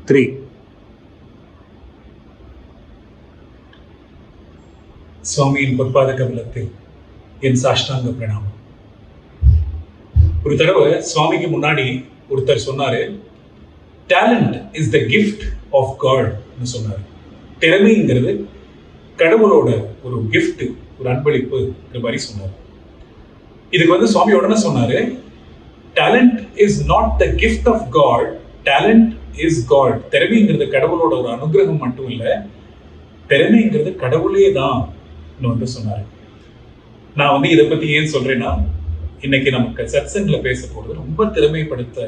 3. சுவாமியின் பொற்பாத கமலத்தில் என் சாஷ்டாங்க பிரணாமம். ஒரு தடவை சுவாமிக்கு முன்னாடி ஒருத்தர் சொன்னாரு, talent is the gift of காட்னு சொன்னார். திறமைங்கிறது கடவுளோட ஒரு கிஃப்ட், ஒரு அன்பளிப்பு மாதிரி சொன்னார். இதுக்கு சுவாமி உடனே சொன்னாரு, talent is not the gift of God, talent is God. திறமைங்கிறது கடவுளோட ஒரு அனுகிரகம் மட்டும் இல்லை, திறமைங்கிறது கடவுளே தான் சொன்னாரு. நான் இதை பத்தி ஏன் சொல்றேன்னா, இன்னைக்கு நமக்கு சத்சங்ல பேச போறது ரொம்ப திறமைப்படுத்த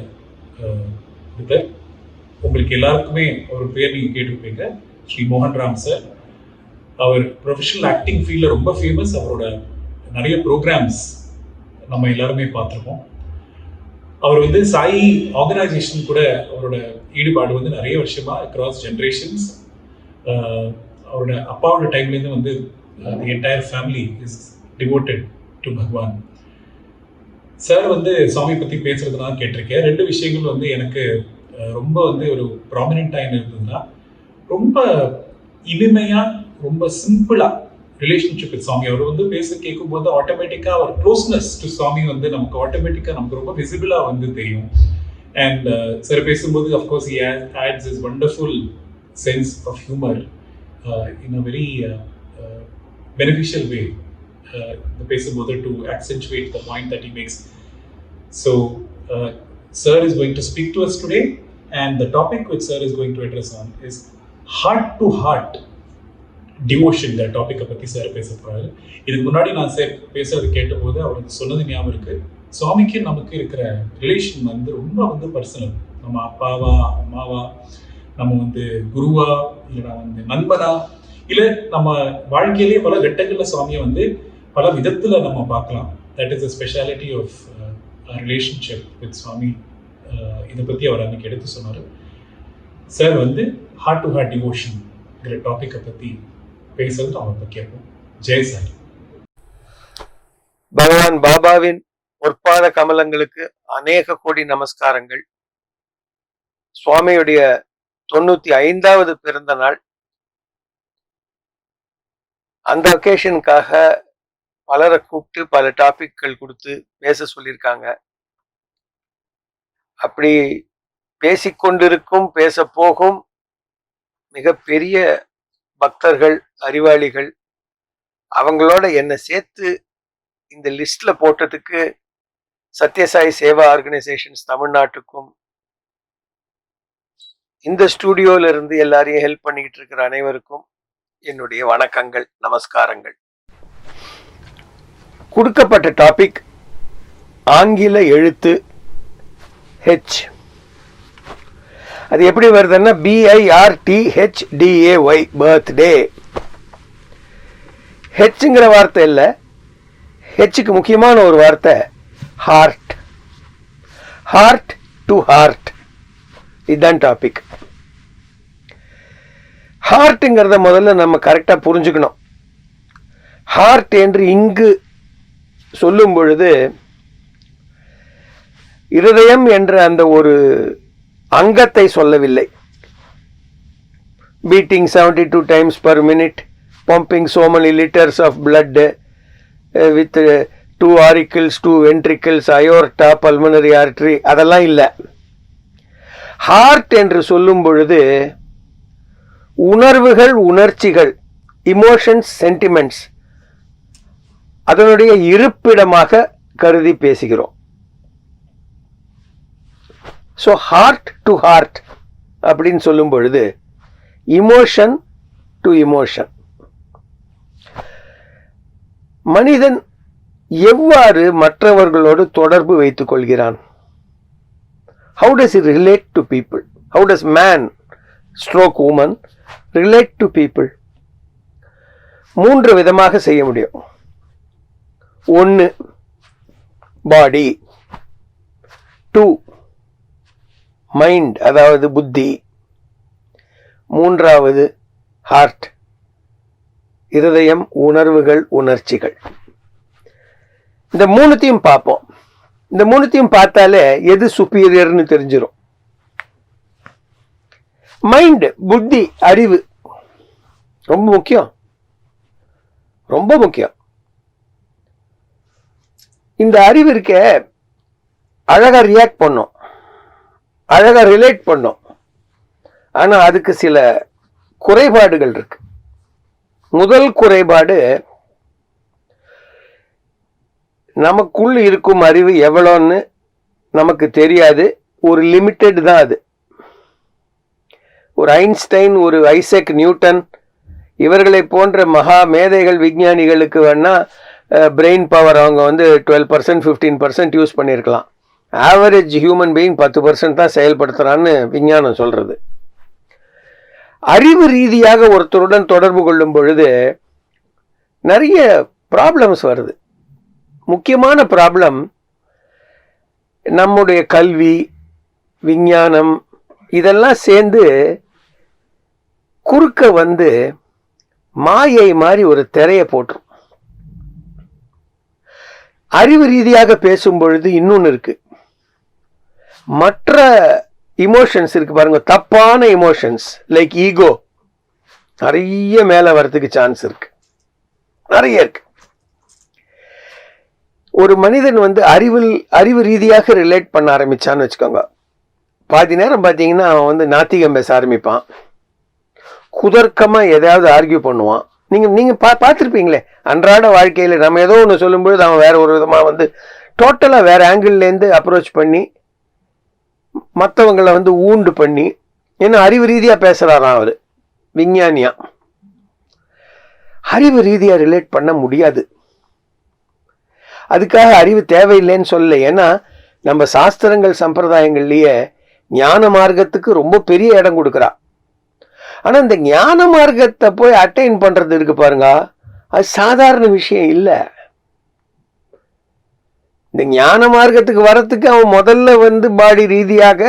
ஒருத்தர். உங்களுக்கு எல்லாருக்குமே அவர் பேர் நீங்க கேட்டிருப்பீங்க, ஸ்ரீ மோகன்ராம் சார். அவர் ப்ரொஃபஷனல் ஆக்டிங் ஃபீல்ட்ல ரொம்ப ஃபேமஸ். அவரோட நிறைய ப்ரோக்ராம்ஸ் நம்ம எல்லாருமே பார்த்துருக்கோம். அவர் சாயி ஆர்கனைசேஷன் கூட அவரோட ஈடுபாடு நிறைய வருஷமா அக்ராஸ் ஜென்ரேஷன்ஸ். அவரோட அப்பாவோட டைம்லேருந்து the entire family is devoted to Bhagavan. Sir Swami பற்றி பேசுறதுனா கேட்டிருக்கேன். 2 விஷயங்கள் எனக்கு ரொம்ப ஒரு ப்ராமினெண்ட்டாக என்ன இருந்ததுன்னா, ரொம்ப இனிமையாக, ரொம்ப சிம்பிளாக ரிலேஷன்ஷிப் வித் சுவாமி. அவர் பேச கேட்கும்போது ஆட்டோமேட்டிக்காக அவர் க்ளோஸ்னஸ் டு சுவாமி நமக்கு ஆட்டோமேட்டிக்காக நமக்கு ரொம்ப விசிபிளாக தெரியும். அண்ட் சார் பேசும்போது of course he adds is wonderful sense of humour in a very beneficial way பேசும்போது to accentuate the point that he makes. So sir is going to speak to us today, and the topic which sir is going to address on is heart to heart devotion. இந்த டாபிக்கை பற்றி sir பேச போறாரு. இதுக்கு முன்னாடி நான் sir பேசுறது கேட்டபோது அவருக்கு சொன்னது ஞாபகம் இருக்கு, சுவாமிக்கு நமக்கு இருக்கிற ரிலேஷன் ரொம்ப பர்சனல். நம்ம அப்பாவா, அம்மாவா, நம்ம குருவா, இல்லைனா நண்பனா, இல்லை நம்ம வாழ்க்கையிலேயே பல கட்டங்களில் சுவாமியை பல விதத்தில் நம்ம பார்க்கலாம். That is a speciality of relationship with Swami. இதை பற்றி அவர் அன்னைக்கு எடுத்து சொன்னார். சார் ஹார்ட் டு ஹார்ட் டிவோஷன்ங்கிற டாப்பிக்கை பற்றி பேசுறது நம்ம இப்போ கேட்போம். ஜெய் சார். பகவான் பாபாவின் பொற்பாத கமலங்களுக்கு அநேக கோடி நமஸ்காரங்கள். சுவாமியுடைய 95வது பிறந்த நாள். அந்த ஒகேஷனுக்காக பலரை கூப்பிட்டு பல டாபிக்கள் கொடுத்து பேச சொல்லியிருக்காங்க. அப்படி பேசிக்கொண்டிருக்கும், பேச போகும் மிகப்பெரிய பக்தர்கள், அறிவாளிகள், அவங்களோட என்னை சேர்த்து இந்த லிஸ்ட்ல போட்டதுக்கு சத்யசாய் சேவா ஆர்கனைசேஷன்ஸ் தமிழ்நாட்டுக்கும், இந்த ஸ்டூடியோல இருந்து எல்லாரையும் ஹெல்ப் பண்ணிக்கிட்டு இருக்கிற அனைவருக்கும் என்னுடைய வணக்கங்கள், நமஸ்காரங்கள். கொடுக்கப்பட்ட டாபிக் ஆங்கில எழுத்து H. அது எப்படி வருதுன்னா BIRTHDAY, பர்த்டே. ஹெச்ங்கிற வார்த்தை இல்லை, ஹெச்சுக்கு முக்கியமான ஒரு வார்த்தை ஹார்ட். ஹார்ட் டு ஹார்ட், இதுதான் டாபிக். ஹார்ட்டுங்கிறத முதல்ல நம்ம கரெக்டாக புரிஞ்சுக்கணும். ஹார்ட் என்று இங்கு சொல்லும் பொழுது இருதயம் என்ற அந்த ஒரு அங்கத்தை சொல்லவில்லை. Beating 72 times per minute, pumping so many liters of blood with 2 auricles, 2 ventricles, aorta, pulmonary artery, அதெல்லாம் இல்லை. ஹார்ட் என்று சொல்லும் பொழுது உணர்வுகள், உணர்ச்சிகள், இமோஷன்ஸ், சென்டிமெண்ட்ஸ், அதனுடைய இருப்பிடமாக கருதி பேசுகிறோம். ஸோ ஹார்ட் டு ஹார்ட் அப்படின்னு சொல்லும் பொழுது இமோஷன் டு இமோஷன். மனிதன் எவ்வாறு மற்றவர்களோடு தொடர்பு வைத்துக் கொள்கிறான்? How does he relate to people? How does man stroke woman relate to people? 3 விதமாக செய்ய முடியும். 1 பாடி, 2 மைண்ட், அதாவது புத்தி, 3வது ஹார்ட், இருதயம், உணர்வுகள், உணர்ச்சிகள். இந்த 3த்தையும் பார்ப்போம். இந்த 3த்தையும் பார்த்தாலே எது சுப்பீரியர்னு தெரிஞ்சிடும். மைண்ட், புத்தி, அறிவு ரொம்ப முக்கியம், ரொம்ப முக்கியம். இந்த அறிவு இருக்க அழகா ரியாக்ட் பண்ணும், அழகா ரிலேட் பண்ணும். ஆனா அதுக்கு சில குறைபாடுகள் இருக்கு. முதல் குறைபாடு, நமக்குள் இருக்கும் அறிவு எவ்வளோன்னு நமக்கு தெரியாது, ஒரு லிமிட்டெட் தான் அது. ஒரு ஐன்ஸ்டைன், ஒரு ஐசக் நியூட்டன், இவர்களை போன்ற மகா மேதைகள் விஞ்ஞானிகளுக்கு வேணா பிரெயின் பவர் அவங்க 12% 15% யூஸ் பண்ணியிருக்கலாம். ஆவரேஜ் ஹியூமன் பீயிங் 10% தான் செயல்படுத்துறான்னு விஞ்ஞானம் சொல்றது. அறிவு ரீதியாக ஒருத்தருடன் தொடர்பு கொள்ளும் பொழுது நிறைய ப்ராப்ளம்ஸ் வருது. முக்கியமான ப்ராப்ளம், நம்முடைய கல்வி, விஞ்ஞானம் இதெல்லாம் சேர்ந்து குறுக்க மாயை மாதிரி ஒரு திரையை போட்டுரும். அறிவு ரீதியாக பேசும் பொழுது இன்னொன்று இருக்கு, மற்ற இமோஷன்ஸ் இருக்கு பாருங்க, தப்பான இமோஷன்ஸ் லைக் ஈகோ நிறைய மேல வரதுக்கு சான்ஸ் இருக்கு, நிறைய இருக்கு. ஒரு மனிதன் அறிவு ரீதியாக ரிலேட் பண்ண ஆரம்பிச்சான்னு வச்சுக்கோங்க, பாதி நேரம் பார்த்தீங்கன்னா அவன் நாத்திகம் பேச ஆரம்பிப்பான், குதர்க்கமா எதையாவது ஆர்கியூ பண்ணுவான். நீங்க பார்த்துருப்பீங்களே, அன்றாட வாழ்க்கையில நம்ம ஏதோ ஒன்று சொல்லும்பொழுது அவன் வேற ஒரு விதமா டோட்டலா வேற ஆங்கிள்லேருந்து அப்ரோச் பண்ணி மற்றவங்களை ஊண்டு பண்ணி, ஏன்னா அறிவு ரீதியா பேசுறாராம் அவரு, விஞ்ஞானியா. அறிவு ரீதியா ரிலேட் பண்ண முடியாது. அதுக்காக அறிவு தேவையில்லைன்னு சொல்லல, ஏன்னா நம்ம சாஸ்திரங்கள் சம்பிரதாயங்கள்லயே ஞான மார்க்கத்துக்கு ரொம்ப பெரிய இடம் கொடுக்குறா. ஆனா இந்த ஞான மார்க்கத்தை போய் அட்டைன் பண்றது இருக்கு பாருங்க, அது சாதாரண விஷயம் இல்லை. இந்த ஞான மார்க்கத்துக்கு வரத்துக்கு அவன் முதல்ல பாடி ரீதியாக,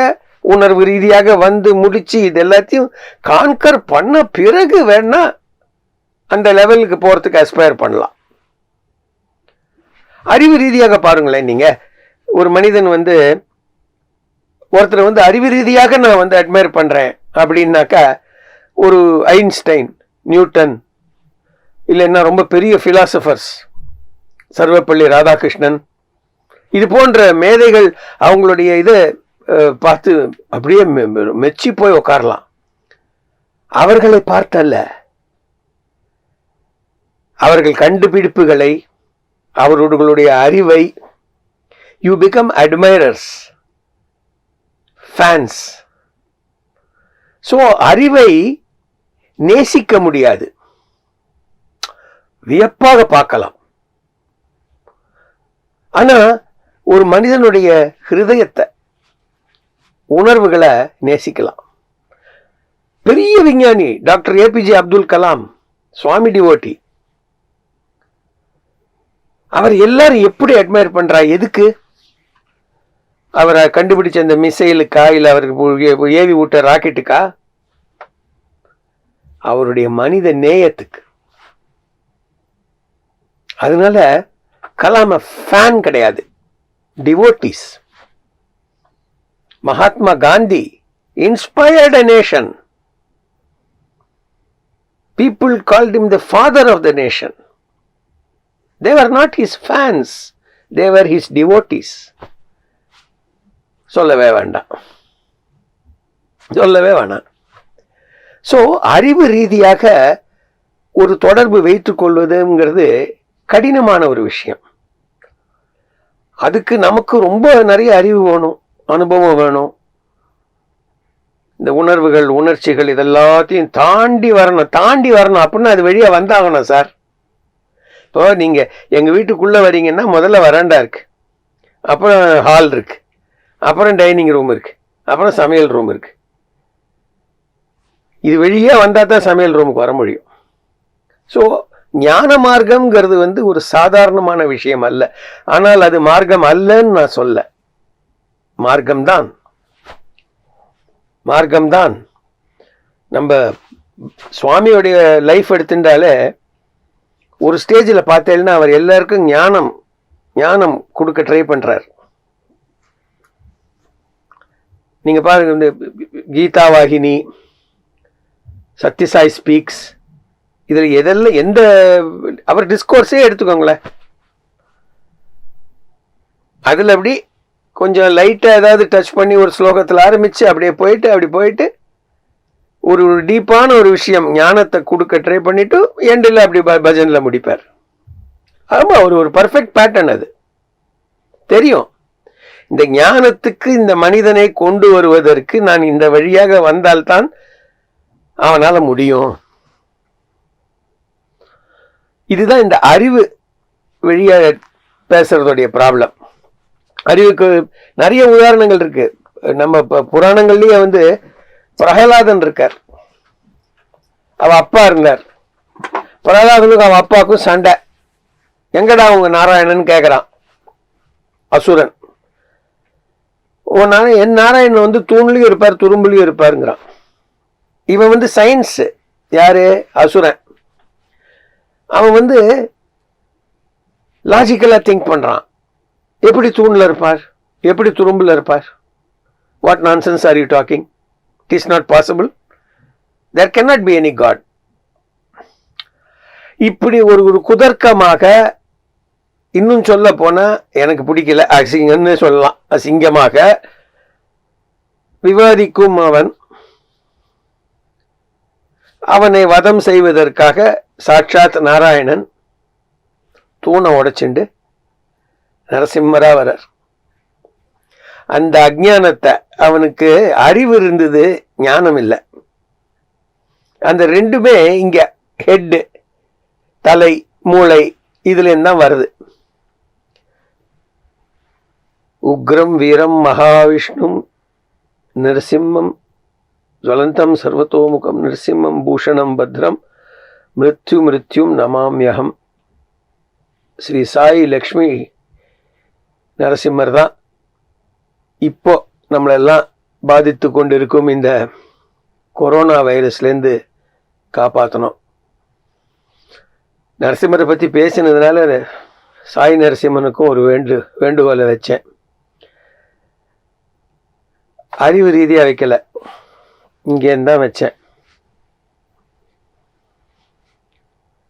உணர்வு ரீதியாக முடிச்சு இது எல்லாத்தையும் கான்கர் பண்ண பிறகு வேணா அந்த லெவலுக்கு போறதுக்கு அஸ்பயர் பண்ணலாம். அறிவு ரீதியாக பாருங்களேன், நீங்க ஒரு மனிதன் ஒருத்தர் அறிவு ரீதியாக நான் அட்மையர் பண்றேன் அப்படின்னாக்கா, ஒரு ஐன்ஸ்டைன், நியூட்டன், இல்லைன்னா ரொம்ப பெரிய பிலாசபர்ஸ், சர்வப்பள்ளி ராதாகிருஷ்ணன், இது போன்ற மேதைகள் அவங்களுடைய இதை பார்த்து அப்படியே மெச்சி போய் உட்காரலாம். அவர்களை பார்த்தல்ல, அவர்கள் கண்டுபிடிப்புகளை, அவர்களுடைய அறிவை, யூ பிகம் அட்மைரர்ஸ், ஃபேன்ஸ். ஸோ அறிவை நேசிக்க முடியாது, வியப்பாக பார்க்கலாம். ஆனா ஒரு மனிதனுடைய ஹிருதயத்தை, உணர்வுகளை நேசிக்கலாம். பெரிய விஞ்ஞானி டாக்டர் ஏபிஜே அப்துல் கலாம், சுவாமி டிவோட்டி, அவர் எல்லாரும் எப்படி அட்மையர் பண்றா? எதுக்கு? அவரை கண்டுபிடிச்ச அந்த மிசைலுக்கா, இல்ல அவருக்கு ஏவி விட்ட ராக்கெட்டுக்கா? அவருடைய மனித நேயத்துக்கு. அதனால கலாம ஃபேன் கிடையாது, devotees. Mahatma Gandhi inspired a nation. People called him the father of the nation. They were not his fans, they were his devotees. சொல்லவே வேண்டாம், சொல்லவே வேண்டாம். ஸோ அறிவு ரீதியாக ஒரு தொடர்பு வைத்துக் கொள்வதுங்கிறது கடினமான ஒரு விஷயம். அதுக்கு நமக்கு ரொம்ப நிறைய அறிவு வேணும், அனுபவம் வேணும். இந்த உணர்வுகள், உணர்ச்சிகள் இதெல்லாத்தையும் தாண்டி வரணும் அப்படின்னா அது வழியா வந்தாகணும் சார். இப்போ நீங்க எங்க வீட்டுக்குள்ள வரீங்கன்னா முதல்ல வராண்டா இருக்கு, அப்புறம் ஹால் இருக்கு, அப்புறம் டைனிங் ரூம் இருக்கு, அப்புறம் சமையல் ரூம் இருக்கு. இது வெளியே வந்தா தான் சமையல் ரூமுக்கு வர முடியும். ஸோ ஞான மார்க்கம்ங்கிறது ஒரு சாதாரணமான விஷயம் அல்ல. ஆனால் அது மார்க்கம் அல்லன்னு நான் சொல்ல, மார்க்கம்தான், மார்க்கம்தான். நம்ம சுவாமியோடைய லைஃப் எடுத்துட்டாலே ஒரு ஸ்டேஜில் பார்த்தேன்னா அவர் எல்லாருக்கும் ஞானம் கொடுக்க ட்ரை பண்றார். நீங்க பாருங்க, இந்த கீதா வாகினி, சத்யசாய் ஸ்பீக்ஸ், இதில் எதெல்லாம் எந்த அவர் டிஸ்கோர்ஸே எடுத்துக்கோங்களேன், அதில் அப்படி கொஞ்சம் லைட்டாக ஏதாவது டச் பண்ணி ஒரு ஸ்லோகத்தில் ஆரம்பித்து அப்படியே போயிட்டு அப்படி போயிட்டு ஒரு டீப்பான ஒரு விஷயம் ஞானத்தை கொடுக்க ட்ரை பண்ணிவிட்டு எண்டில் அப்படி பஜனில் முடிப்பார். ஆமாம், ஒரு பர்ஃபெக்ட் பேட்டர்ன் அது தெரியும். இந்த ஞானத்துக்கு இந்த மனிதனை கொண்டு வருவதற்கு நான் இந்த வழியாக வந்தால்தான் அவனால் முடியும். இதுதான் இந்த அறிவு வழியாக பேசுறதுடைய ப்ராப்ளம். அறிவுக்கு நிறைய உதாரணங்கள் இருக்கு. நம்ம புராணங்கள்லயே வந்து பிரகலாதன் இருக்கார், அவ அப்பா இருந்தார். பிரகலாதனுக்கு அவ அப்பாவுக்கும் சண்டை. எங்கடா அவங்க நாராயணன் கேட்குறான் அசுரன். என் நாராயணன் வந்து தூண்லையும் இருப்பார் துரும்புலையும் இருப்பாருங்கிறான். இவன் வந்து சயின்ஸ், யாரு அசுரன். அவன் வந்து லாஜிக்கலா திங்க் பண்றான். எப்படி தூண்ல இருப்பார், எப்படி துரும்புல இருப்பார்? What nonsense are you talking? It is not possible. There cannot be any God. இப்படி ஒரு குதர்க்கமாக, இன்னும் சொல்ல போனா எனக்கு பிடிக்கல, அசிங்கன்னு சொல்லலாம், அசிங்கமாக விவாதிக்கும் அவனை வதம் செய்வதற்காக சாட்சாத் நாராயணன் தூணை உடைச்சுண்டு நரசிம்மரா வரார். அந்த அஜ்ஞானத்தை, அவனுக்கு அறிவு இருந்தது, ஞானம் இல்லை. அந்த ரெண்டுமே இங்க ஹெட், தலை, மூளை, இதுல தான் வருது. உக்ரம் வீரம் மகாவிஷ்ணும் நரசிம்மம் ஜுவலந்தம் சர்வத்தோமுகம் நரசிம்மம் பூஷணம் பத்ரம் மிருத்யும் நமாம்யகம். ஸ்ரீ சாய் லக்ஷ்மி நரசிம்மர் தான் இப்போ நம்மளெல்லாம் பாதித்து கொண்டிருக்கும் இந்த கொரோனா வைரஸ்லேருந்து காப்பாற்றணும். நரசிம்மரை பற்றி பேசினதுனால சாய் நரசிம்மனுக்கும் ஒரு வேண்டுகோளை வச்சேன். அறிவு ரீதியாக வைக்கல, இங்கேருந்து தான் வச்சேன்.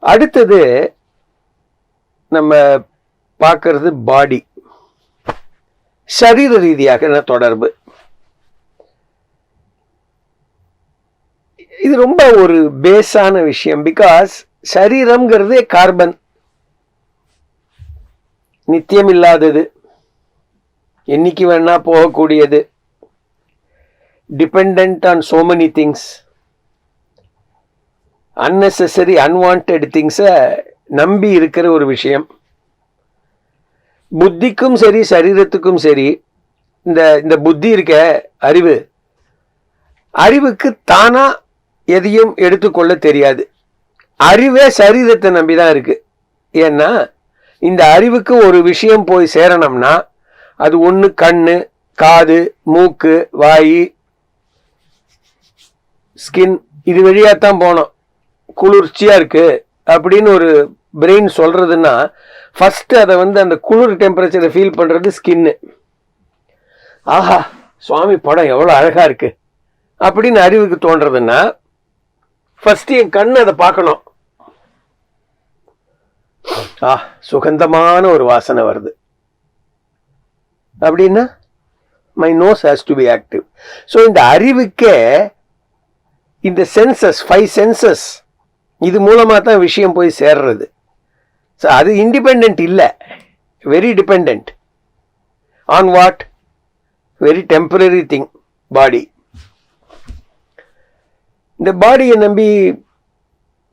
அடுத்தது நம்ம பார்க்கறது பாடி, சரீர ரீதியாக தொடர்பு. இது ரொம்ப ஒரு பேஸான விஷயம். பிகாஸ் சரீரம்ங்கிறது கார்பன், நித்தியம் இல்லாதது, என்னைக்கு வேணா போகக்கூடியது, depend on so many things, unnecessary unwanted திங்ஸை நம்பி இருக்கிற ஒரு விஷயம். புத்திக்கும் சரி சரீரத்துக்கும் சரி, இந்த புத்தி இருக்க அறிவு, அறிவுக்கு தானா எதையும் எடுத்துக்கொள்ள தெரியாது. அறிவே சரீரத்தை நம்பிதான் இருக்கு. ஏன்னா இந்த அறிவுக்கு ஒரு விஷயம் போய் சேரணும்னா அது ஒன்று கண்ணு, காது, மூக்கு, வாய், ஸ்கின், இது வழியாத்தான் போனோம். குளிர்ச்சியா இருக்கு அப்படின்னு ஒரு பிரெயின் சொல்றதுன்னா ஃபர்ஸ்ட் அதை வந்து அந்த குளிர் டெம்பரேச்சரை ஃபீல் பண்றது ஸ்கின்னு. ஆஹா, சுவாமி படம் எவ்வளோ அழகா இருக்கு அப்படின்னு அறிவுக்கு தோன்றதுன்னா ஃபர்ஸ்ட் என் கண்ணு அதை பார்க்கணும். சுகந்தமான ஒரு வாசனை வருது அப்படின்னா my nose has to be active. So இந்த அறிவுக்கே இந்த சென்சஸ், 5 சென்சஸ், இது மூலமாக தான் விஷயம் போய் சேர்றது. ஸோ அது இண்டிபெண்ட் இல்லை, very depend on what? Very temporary thing, body. இந்த பாடியை நம்பி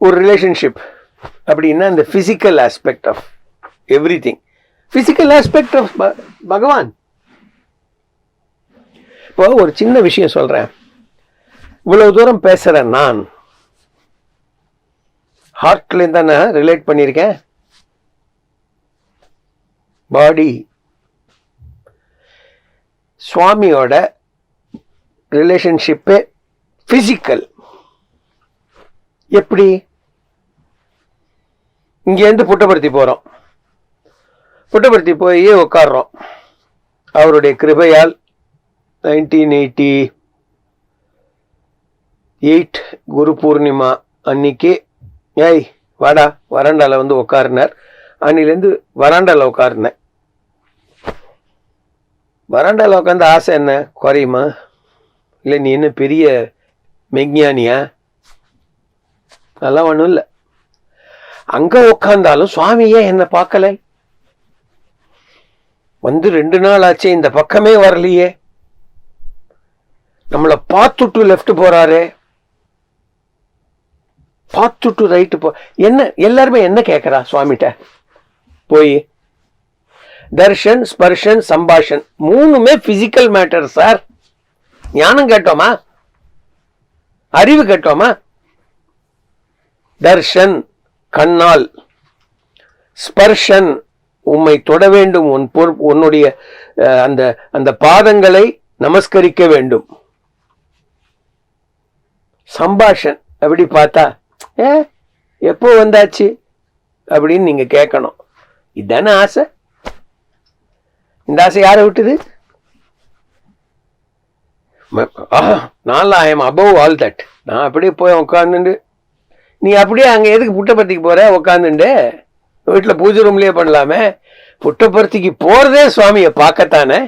ஒரு ரிலேஷன்ஷிப் அப்படின்னா இந்த physical aspect of everything, physical aspect of Bhagavan. இப்போ ஒரு சின்ன விஷயம் சொல்றேன். இவ்வளவு தூரம் பேசுறேன், நான் ஹார்ட்ல தானே ரிலேட் பண்ணியிருக்கேன். பாடி சுவாமியோட ரிலேஷன்ஷிப்பு பிசிக்கல். எப்படி? இங்கேருந்து புட்டபர்த்தி போறோம், புட்டபர்த்தி போய் உட்கார்றோம். அவருடைய கிருபையால் 1980 8 குரு பூர்ணிமா அன்னைக்கு ஏய் வாடா வராண்டாவில் வந்து உட்காருனார். அன்னிலேருந்து வராண்டாவில் உட்காருனேன். வராண்டாவில் உட்காந்து ஆசை என்ன குறையுமா? இல்லை நீ என்ன பெரிய மெக்ஞானியா? அதெல்லாம் ஒன்றும் இல்லை. அங்கே உட்காந்தாலும் சுவாமி ஏன் என்னை பார்க்கலை? வந்து 2 நாள் ஆச்சு, இந்த பக்கமே வரலையே. நம்மளை பார்த்துட்டு லெஃப்ட் போறாரு, பார்த்துட்டு ரைட்டு என்ன எல்லாருமே என்ன கேட்கறா சுவாமிகிட்ட போய்? தர்ஷன், ஸ்பர்ஷன், சம்பாஷன் 3மே பிசிக்கல் மேட்டர் சார். ஞானம் கேட்டோமா? அறிவு கேட்டோமா? தர்ஷன் கண்ணால், ஸ்பர்ஷன் உம்மை தொட வேண்டும், உன்னுடைய அந்த அந்த பாதங்களை நமஸ்கரிக்க வேண்டும். சம்பாஷன் அப்படி பார்த்தா எப்போ வந்தாச்சு அப்படின்னு நீங்க கேட்கணும். இதுதானே ஆசை. இந்த ஆசை யாரை விட்டுது? நான் I am above all that. நான் அப்படியே போய் உட்காந்துண்டு, நீ அப்படியே அங்கே எதுக்கு புட்டபர்த்திக்கு போற? உட்காந்துண்டு வீட்டில் பூஜை ரூம்லயே பண்ணலாமே. புட்டபர்த்திக்கு போறதே சுவாமியை பார்க்கத்தானே.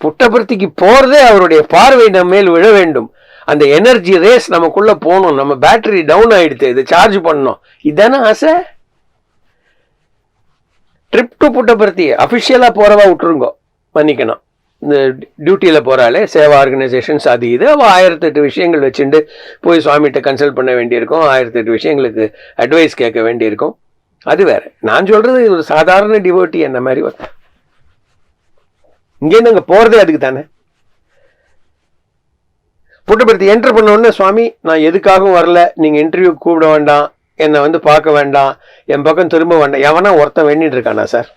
புட்டபர்த்திக்கு போறதே அவருடைய பார்வை நம்ம மேல் விழ வேண்டும். அந்த எனர்ஜி ரேஸ் நமக்குள்ள போகணும். நம்ம பேட்டரி டவுன் ஆயிடுது, இதை சார்ஜ் பண்ணணும். இதுதானே ஆசை. ட்ரிப் டு புட்டபர்த்தி அஃபிஷியலா போறவா விட்டுருங்க, மன்னிக்கணும். இந்த டியூட்டியில போறாளே சேவா ஆர்கனைசேஷன்ஸ் அது இது, அவள் 1008 விஷயங்கள் வச்சுட்டு போய் சுவாமிகிட்ட கன்சல்ட் பண்ண வேண்டியிருக்கும். 1008 விஷயங்களுக்கு அட்வைஸ் கேட்க வேண்டியிருக்கும். அது வேற. நான் சொல்றது ஒரு சாதாரண டிவோட்டி என்ன மாதிரி ஒருத்தன். இங்கே நாங்கள் போறதே அதுக்கு தானே. புட்டபர்த்தி என்டர் பண்ண உடனே சுவாமி நான் எதுக்காகவும் வரல, நீங்க இன்டர்வியூ கூப்பிட வேண்டாம், என்னை வந்து பார்க்க வேண்டாம், என் பக்கம் திரும்ப வேண்டாம். எவனா ஒருத்தன் வேண்டிட்டு இருக்கானா சார்?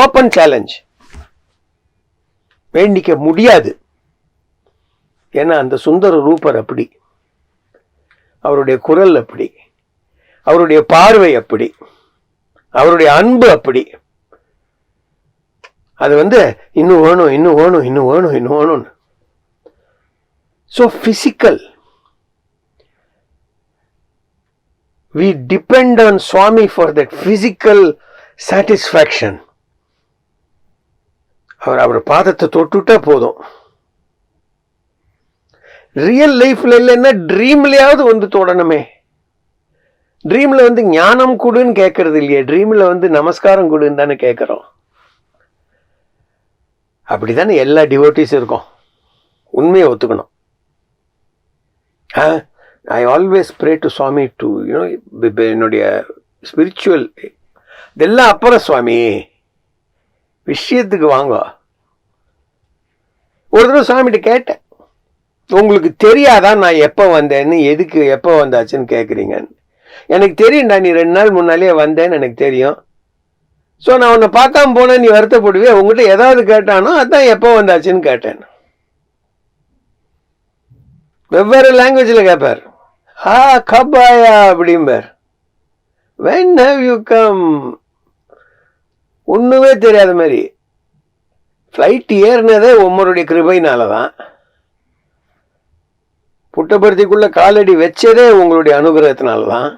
Open challenge. வேண்டிக்க முடியாது. ஏன்னா அந்த சுந்தர ரூபர் அப்படி, அவருடைய குரல் அப்படி, அவருடைய பார்வை அப்படி, அவருடைய அன்பு அப்படி. அது வந்து இன்னும் வேணும், இன்னும் வேணும், இன்னும் வேணும், இன்னும் வேணும்னு. So physical. We depend on Swami for that physical satisfaction. அவர் பாதத்தை தொட்டுட்டா போதும். ரியல் லைஃப்ல இல்லைன்னா ட்ரீம்லயாவது வந்து தொடணுமே. ட்ரீம்ல வந்து ஞானம் கொடுன்னு கேட்கறது இல்லையே, ட்ரீம்ல வந்து நமஸ்காரம் கொடுன்னு தானே கேட்கிறோம். அப்படித்தானே எல்லா டிவோட்டிஸ் இருக்கும். உண்மையை ஒத்துக்கணும். I always pray to Swami to, என்னுடைய ஸ்பிரிச்சுவல் இதெல்லாம் அப்புறம் சுவாமி விஷயத்துக்கு வாங்க. ஒரு தடவை சுவாமிகிட்ட கேட்டேன், உங்களுக்கு தெரியாதான் நான் எப்போ வந்தேன்னு, எதுக்கு எப்போ வந்தாச்சுன்னு கேட்குறீங்கன்னு. எனக்கு தெரியும்டா, நீ 2 நாள் முன்னாலேயே வந்தேன்னு எனக்கு தெரியும். ஸோ நான் உன்னை பார்க்காம போனேன், நீ வருத்தப்படுவே. உங்ககிட்ட ஏதாவது கேட்டானோ அதான் எப்போ வந்தாச்சுன்னு கேட்டேன். வெவ்வேறு லாங்குவேஜில் கேட்பார். கபாயா அப்படிம்பார். when have you come? ஒன்றுமே தெரியாத மாதிரி. ஃப்ளைட் ஏறினதே உம்மருடைய கிருபையினால தான். புட்டபர்த்திக்குள்ள காலடி வச்சதே உங்களுடைய அனுகிரகத்தினால தான்.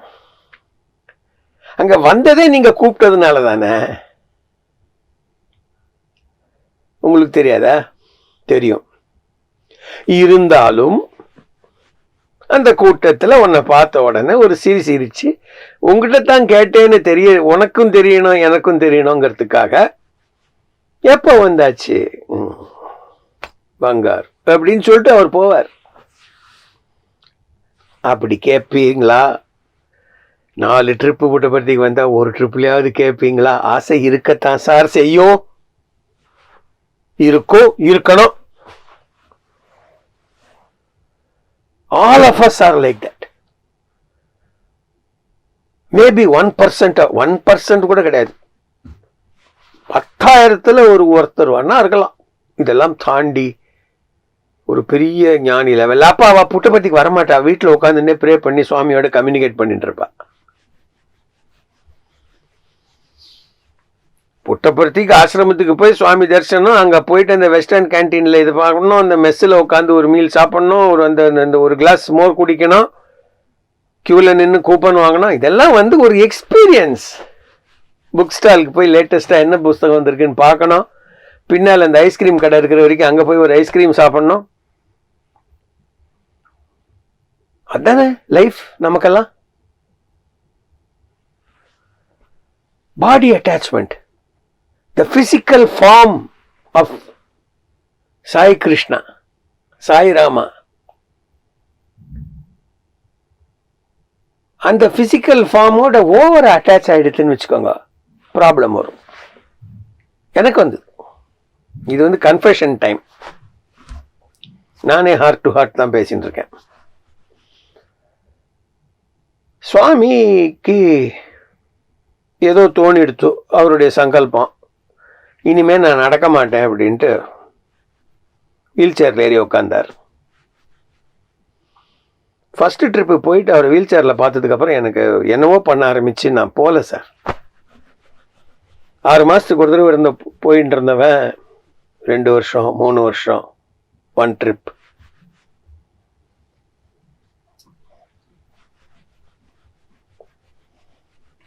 அங்க வந்ததே நீங்க கூப்பிட்டதுனால தானே. உங்களுக்கு தெரியாதா? தெரியும். இருந்தாலும் அந்த கூட்டத்தில் உன்னை பார்த்த உடனே ஒரு சிரிச்சு உங்ககிட்ட தான் கேட்டேன்னு தெரிய, உனக்கும் தெரியணும் எனக்கும் தெரியணுங்கிறதுக்காக எப்போ வந்தாச்சு பங்கார் அப்படின்னு சொல்லிட்டு அவர் போவார். அப்படி கேட்பீங்களா? 4 ட்ரிப்பு புட்டபர்த்திக்கு வந்தா ஒரு ட்ரிப்லயாவது கேட்பீங்களா? ஆசை இருக்கத்தான் சார் செய்யும். இருக்கும், இருக்கணும். All of us are like that. Maybe 1% கூட கிடையாது. 10,000 ஒருத்தர் வேணா இருக்கலாம். இதெல்லாம் தாண்டி ஒரு பெரிய ஞானி லெவல். அப்பா அவ புட்டபர்த்திக்கு வரமாட்டா, வீட்டில் உட்காந்துன்னே ப்ரே பண்ணி சுவாமியோட கம்யூனிகேட் பண்ணிட்டு இருப்பா. புட்டபர்த்திக்கு ஆசிரமத்துக்கு போய் சுவாமி தரிசனம், அங்கே போயிட்டு அந்த வெஸ்டர்ன் கேன்டீனில் இது பார்க்கணும், அந்த மெஸ்ஸில் உட்காந்து ஒரு மீல் சாப்பிட்ணும், ஒரு அந்த ஒரு கிளாஸ் மோர் குடிக்கணும், க்யூவில் நின்று கூப்பன் வாங்கணும். இதெல்லாம் வந்து ஒரு எக்ஸ்பீரியன்ஸ். புக் ஸ்டாலுக்கு போய் லேட்டஸ்ட்டாக என்ன புஸ்தகம் வந்திருக்குன்னு பார்க்கணும், பின்னால் அந்த ஐஸ்கிரீம் கடை இருக்கிற வரைக்கும் அங்கே போய் ஒரு ஐஸ்கிரீம் சாப்பிட்ணும். அதுதானே லைஃப் நமக்கெல்லாம். Body attachment, the physical form of Sai Krishna, Sai Rama. அந்த பிசிக்கல் ஃபார்மோட ஓவர் அட்டாச் ஆகிடுதுன்னு வச்சுக்கோங்க, ப்ராப்ளம் வரும். எனக்கு வந்து இது வந்து கன்ஃபெஷன் டைம். நானே ஹார்ட் டு ஹார்ட் தான் பேசிட்டு இருக்கேன். சுவாமிக்கு ஏதோ தோணிடுத்து, அவருடைய சங்கல்பம், இனிமேல் நான் நடக்க மாட்டேன் அப்படின்ட்டு வீல் சேரில் ஏறி உட்காந்தார். ஃபஸ்ட்டு ட்ரிப்பு போயிட்டு அவர் வீல் சேரில் பார்த்ததுக்கப்புறம் எனக்கு என்னவோ பண்ண ஆரம்பித்து நான் போகல சார். 6 மாதத்துக்கு ஒரு தடவை போயிட்டு இருந்தவன் 2 வருஷம் 3 வருஷம் 1 ட்ரிப்.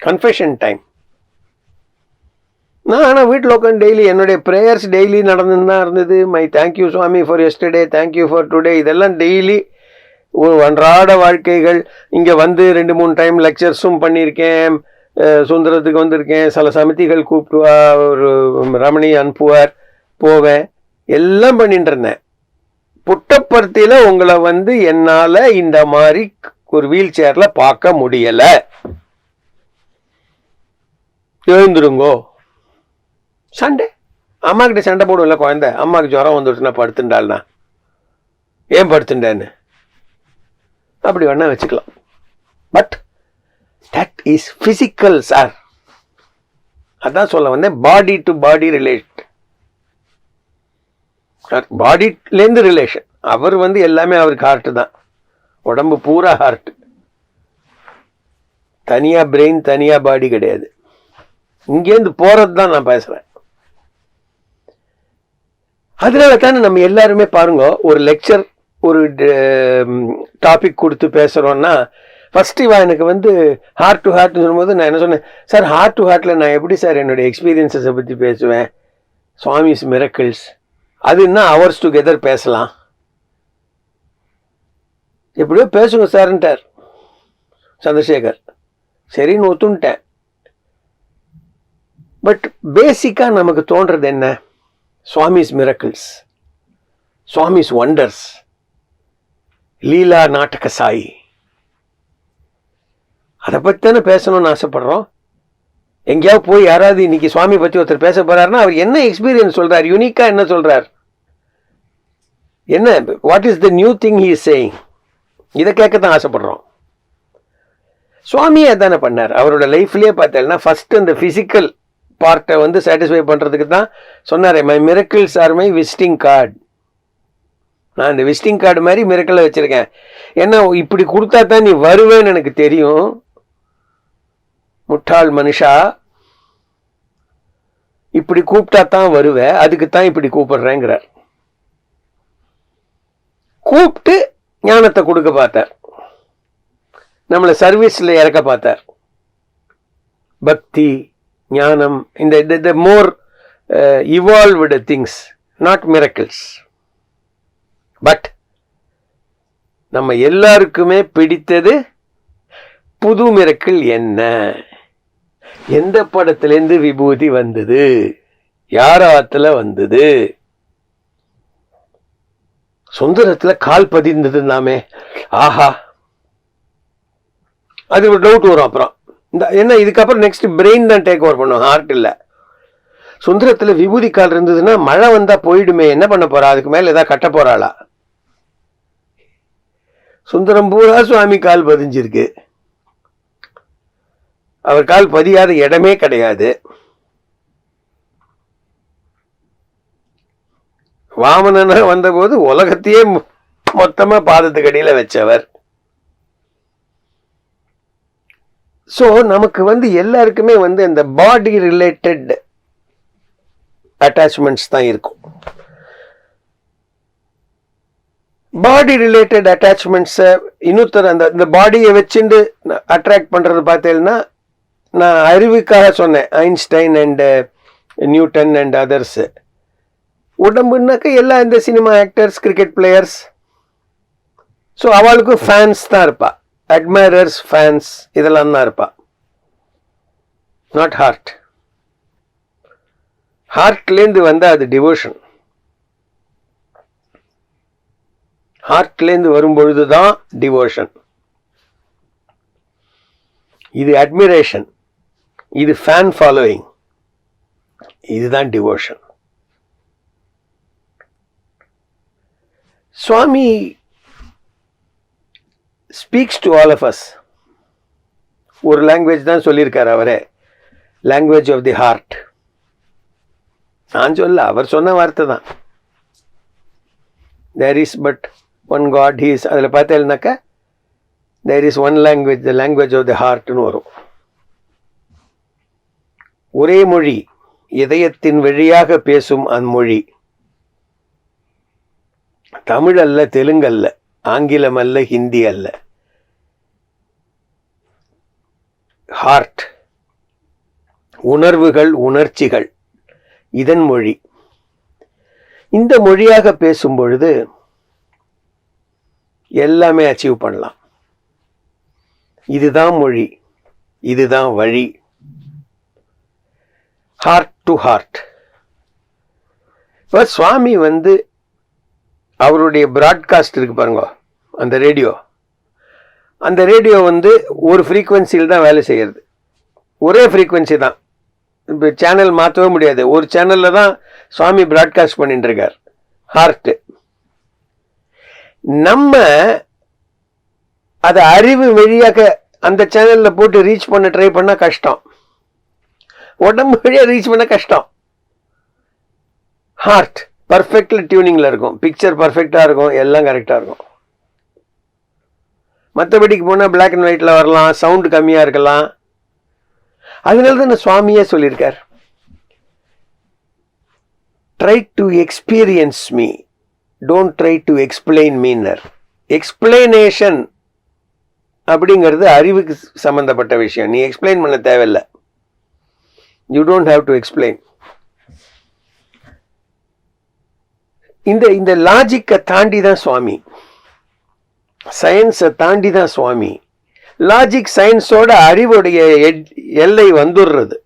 Confession time. நான் ஆனால் வீட்டில் உட்காந்து டெய்லி என்னுடைய ப்ரேயர்ஸ் டெய்லி நடந்துன்னு தான் இருந்தது. My thank you Swami for yesterday, thank you for today, இதெல்லாம் டெய்லி ஒரு அன்றாட வாழ்க்கைகள். இங்கே வந்து 2-3 டைம் லெக்சர்ஸும் பண்ணியிருக்கேன், சுந்தரத்துக்கு வந்திருக்கேன், சில சமிதிகள் கூப்பிட்டுவா, ஒரு ரமணி அனுப்புவார், போவேன், எல்லாம் பண்ணிட்டு இருந்தேன். புட்டபர்த்தியில் உங்களை வந்து என்னால் இந்த மாதிரி ஒரு வீல் சேரில் பார்க்க முடியலை. எழுந்துருங்கோ. சண்டே அம்மாக்கிட்ட சண்டை போடுவோம்ல குழந்தை, அம்மாவுக்கு ஜுரம் வந்துடுச்சுன்னா படுத்துட்டாள்னா ஏன் படுத்துட்டேன்னு அப்படி வேணா வச்சுக்கலாம். But that is physical sir. அதான் சொல்ல வந்தேன், பாடி டு பாடி ரிலேஷன், பாடிலேருந்து ரிலேஷன். அவர் வந்து எல்லாமே அவருக்கு ஹார்ட்டு தான், உடம்பு பூரா ஹார்ட், தனியாக பிரெயின் தனியாக பாடி கிடையாது. இங்கேருந்து போகிறது தான் நான் பேசுகிறேன். அதனால தானே நம்ம எல்லாருமே பாருங்க, ஒரு லெக்சர் ஒரு டாபிக் கொடுத்து பேசுகிறோன்னா ஃபஸ்ட்டு இவா எனக்கு வந்து ஹார்ட் டு ஹார்ட்னு சொல்லும்போது நான் என்ன சொன்னேன், சார் ஹார்ட் டு ஹார்ட்டில் நான் எப்படி சார் என்னுடைய எக்ஸ்பீரியன்ஸஸை பற்றி பேசுவேன், சுவாமிஸ் மிரக்கிள்ஸ் அதுன்னா ஹவர்ஸ் டுகெதர் பேசலாம், எப்படியோ பேசுங்க சார்ன்ட்டார் சந்திரசேகர். சரின்னு ஒத்துன்ட்டேன். பட் பேசிக்காக நமக்கு தோன்றது என்ன, சுவாமிஸ் மிரக்கிள்ஸ், சுவாமிஸ் வண்டர்ஸ், லீலா நாடக சாயி, அதை பற்றி தானே பேசணும்னு ஆசைப்படுறோம். எங்கேயாவது போய் யாராவது இன்னைக்கு சுவாமி பற்றி ஒருத்தர் பேச போறாருன்னா அவர் என்ன எக்ஸ்பீரியன்ஸ் சொல்றார், யூனிக்காக என்ன சொல்றார், என்ன what is the new thing he is saying, இதை கேட்கத்தான் ஆசைப்படுறோம். சுவாமியே அதானே பண்ணார். அவரோட லைஃப்லேயே பார்த்தேன்னா ஃபர்ஸ்ட் அந்த ஃபிசிக்கல் பார்ட்டை வந்து சாட்டிஸ்ஃபை பண்ணுறதுக்கு தான் சொன்னார், my miracles R my visiting card. நான் இந்த விசிட்டிங் கார்டு மாதிரி மிரக்கலை வச்சுருக்கேன். ஏன்னா இப்படி கொடுத்தா தான் நீ வருவேன்னு எனக்கு தெரியும், முட்டாள் மனுஷா, இப்படி கூப்பிட்டா தான் வருவேன், அதுக்கு தான் இப்படி கூப்பிடுறேங்கிறார். கூப்பிட்டு ஞானத்தை கொடுக்க பார்த்தார், நம்மளை சர்வீஸில் இறக்க பார்த்தார். பக்தி ஞானம், இந்த more evolved things, not miracles. But நம்ம எல்லாருக்குமே பிடித்தது புது மிரக்கிள் என்ன, எந்த படத்திலேருந்து விபூதி வந்தது, யாராத்துல வந்தது, சுந்தரத்துல கால் பதிந்தது நாமே, ஆஹா, அது ஒரு டவுட் வரும். அப்புறம் இந்த என்ன இதுக்கப்புறம் நெக்ஸ்ட் பிரெயின் தான் டேக் ஓவர் பண்ணும், ஹார்ட் இல்லை. சுந்தரத்தில் விபூதி கால் இருந்ததுன்னா மழை வந்தால் போயிடுமே, என்ன பண்ண போறா, அதுக்கு மேலே ஏதாவது கட்ட போறாளா? சுந்தரம் பூரா சுவாமி கால் பதிஞ்சிருக்கு, அவர் கால் பதியாத இடமே கிடையாது. வாமனனாக வந்தபோது உலகத்தையே மொத்தமாக பாதத்துக்கு அடியில் வச்சவர். ஸோ நமக்கு வந்து எல்லாருக்குமே வந்து இந்த பாடி ரிலேட்டட் அட்டாச்மெண்ட்ஸ் தான் இருக்கும். பாடி ரிலேட்டட் அட்டாச்மெண்ட்ஸை இன்னொருத்தர் இந்த பாடியை வச்சுட்டு அட்ராக்ட் பண்ணுறது பார்த்தேன்னா, நான் அறிவுக்காக சொன்னேன், Einstein and Newton and others. உடம்புனாக்க எல்லாம் இந்த cinema actors, cricket players, so அவளுக்கும் ஃபேன்ஸ் தான் இருப்பா, அட்மைரர்ஸ், ஃபேன்ஸ் இதெல்லாம் தான் இருப்பா. Not heart. ஹார்ட்லேருந்து வந்தால் அது டிவோஷன். ஹார்ட்லேருந்து வரும்பொழுது தான் டிவோஷன். இது அட்மிரேஷன், இது ஃபேன் ஃபாலோயிங், இதுதான் devotion. Swami speaks to all of us. ஒரு லாங்குவேஜ் தான் சொல்லியிருக்கார் அவரே, லாங்குவேஜ் ஆஃப் தி ஹார்ட். நான் சொல்ல, அவர் சொன்ன வார்த்தை தான். There is but one God, he is. அதில் பார்த்தேன்னாக்கா there is one language, the language of the ஹார்ட்னு வரும். ஒரே மொழி, இதயத்தின் வழியாக பேசும் அம்மொழி. தமிழ் அல்ல, தெலுங்கு அல்ல, ஆங்கிலம் அல்ல, ஹிந்தி அல்ல. ஹார்ட், உணர்வுகள், உணர்ச்சிகள், இதன் மொழி. இந்த மொழியாக பேசும் பொழுது எல்லாமே அச்சீவ் பண்ணலாம். இதுதான் மொழி, இதுதான் வழி. Heart to heart. இப்போ சுவாமி அவருடைய பிராட்காஸ்ட் இருக்கு பாருங்க, அந்த ரேடியோ ஒரு ஃப்ரீக்குவென்சியில் தான் வேலை செய்கிறது. ஒரே ஃப்ரீக்குவென்சி தான், இப்போ சேனல் மாற்றவே முடியாது. ஒரு சேனலில் தான் சுவாமி பிராட்காஸ்ட் பண்ணிட்டு இருக்கார். ஹார்ட்டு. நம்ம அதை அறிவு வழியாக அந்த சேனலில் போட்டு ரீச் பண்ண ட்ரை பண்ணால் கஷ்டம். உடம்பு வழியாக ரீச் பண்ண கஷ்டம். ஹார்ட் பர்ஃபெக்ட்லி டியூனிங்கில் இருக்கும், பிக்சர் பர்ஃபெக்டாக இருக்கும், எல்லாம் கரெக்டாக இருக்கும். மற்றபடிக்கு போனால் பிளாக் அண்ட் ஒயிட்டில் வரலாம், சவுண்டு கம்மியாக இருக்கலாம். அதனால தான் சுவாமியே சொல்லியிருக்கார், try to experience me, don't try to explain meaner. Explanation அப்படிங்கிறது அறிவுக்கு சம்பந்தப்பட்ட விஷயம். நீ எக்ஸ்பிளைன் பண்ண தேவையில்லை. You don't have to explain. இந்த லாஜிக்கை தாண்டி தான் சுவாமி, சயின்ஸை தாண்டி தான் சுவாமி. லாஜிக் சயின்ஸோட அறிவுடைய எல்லை வந்துடுறது.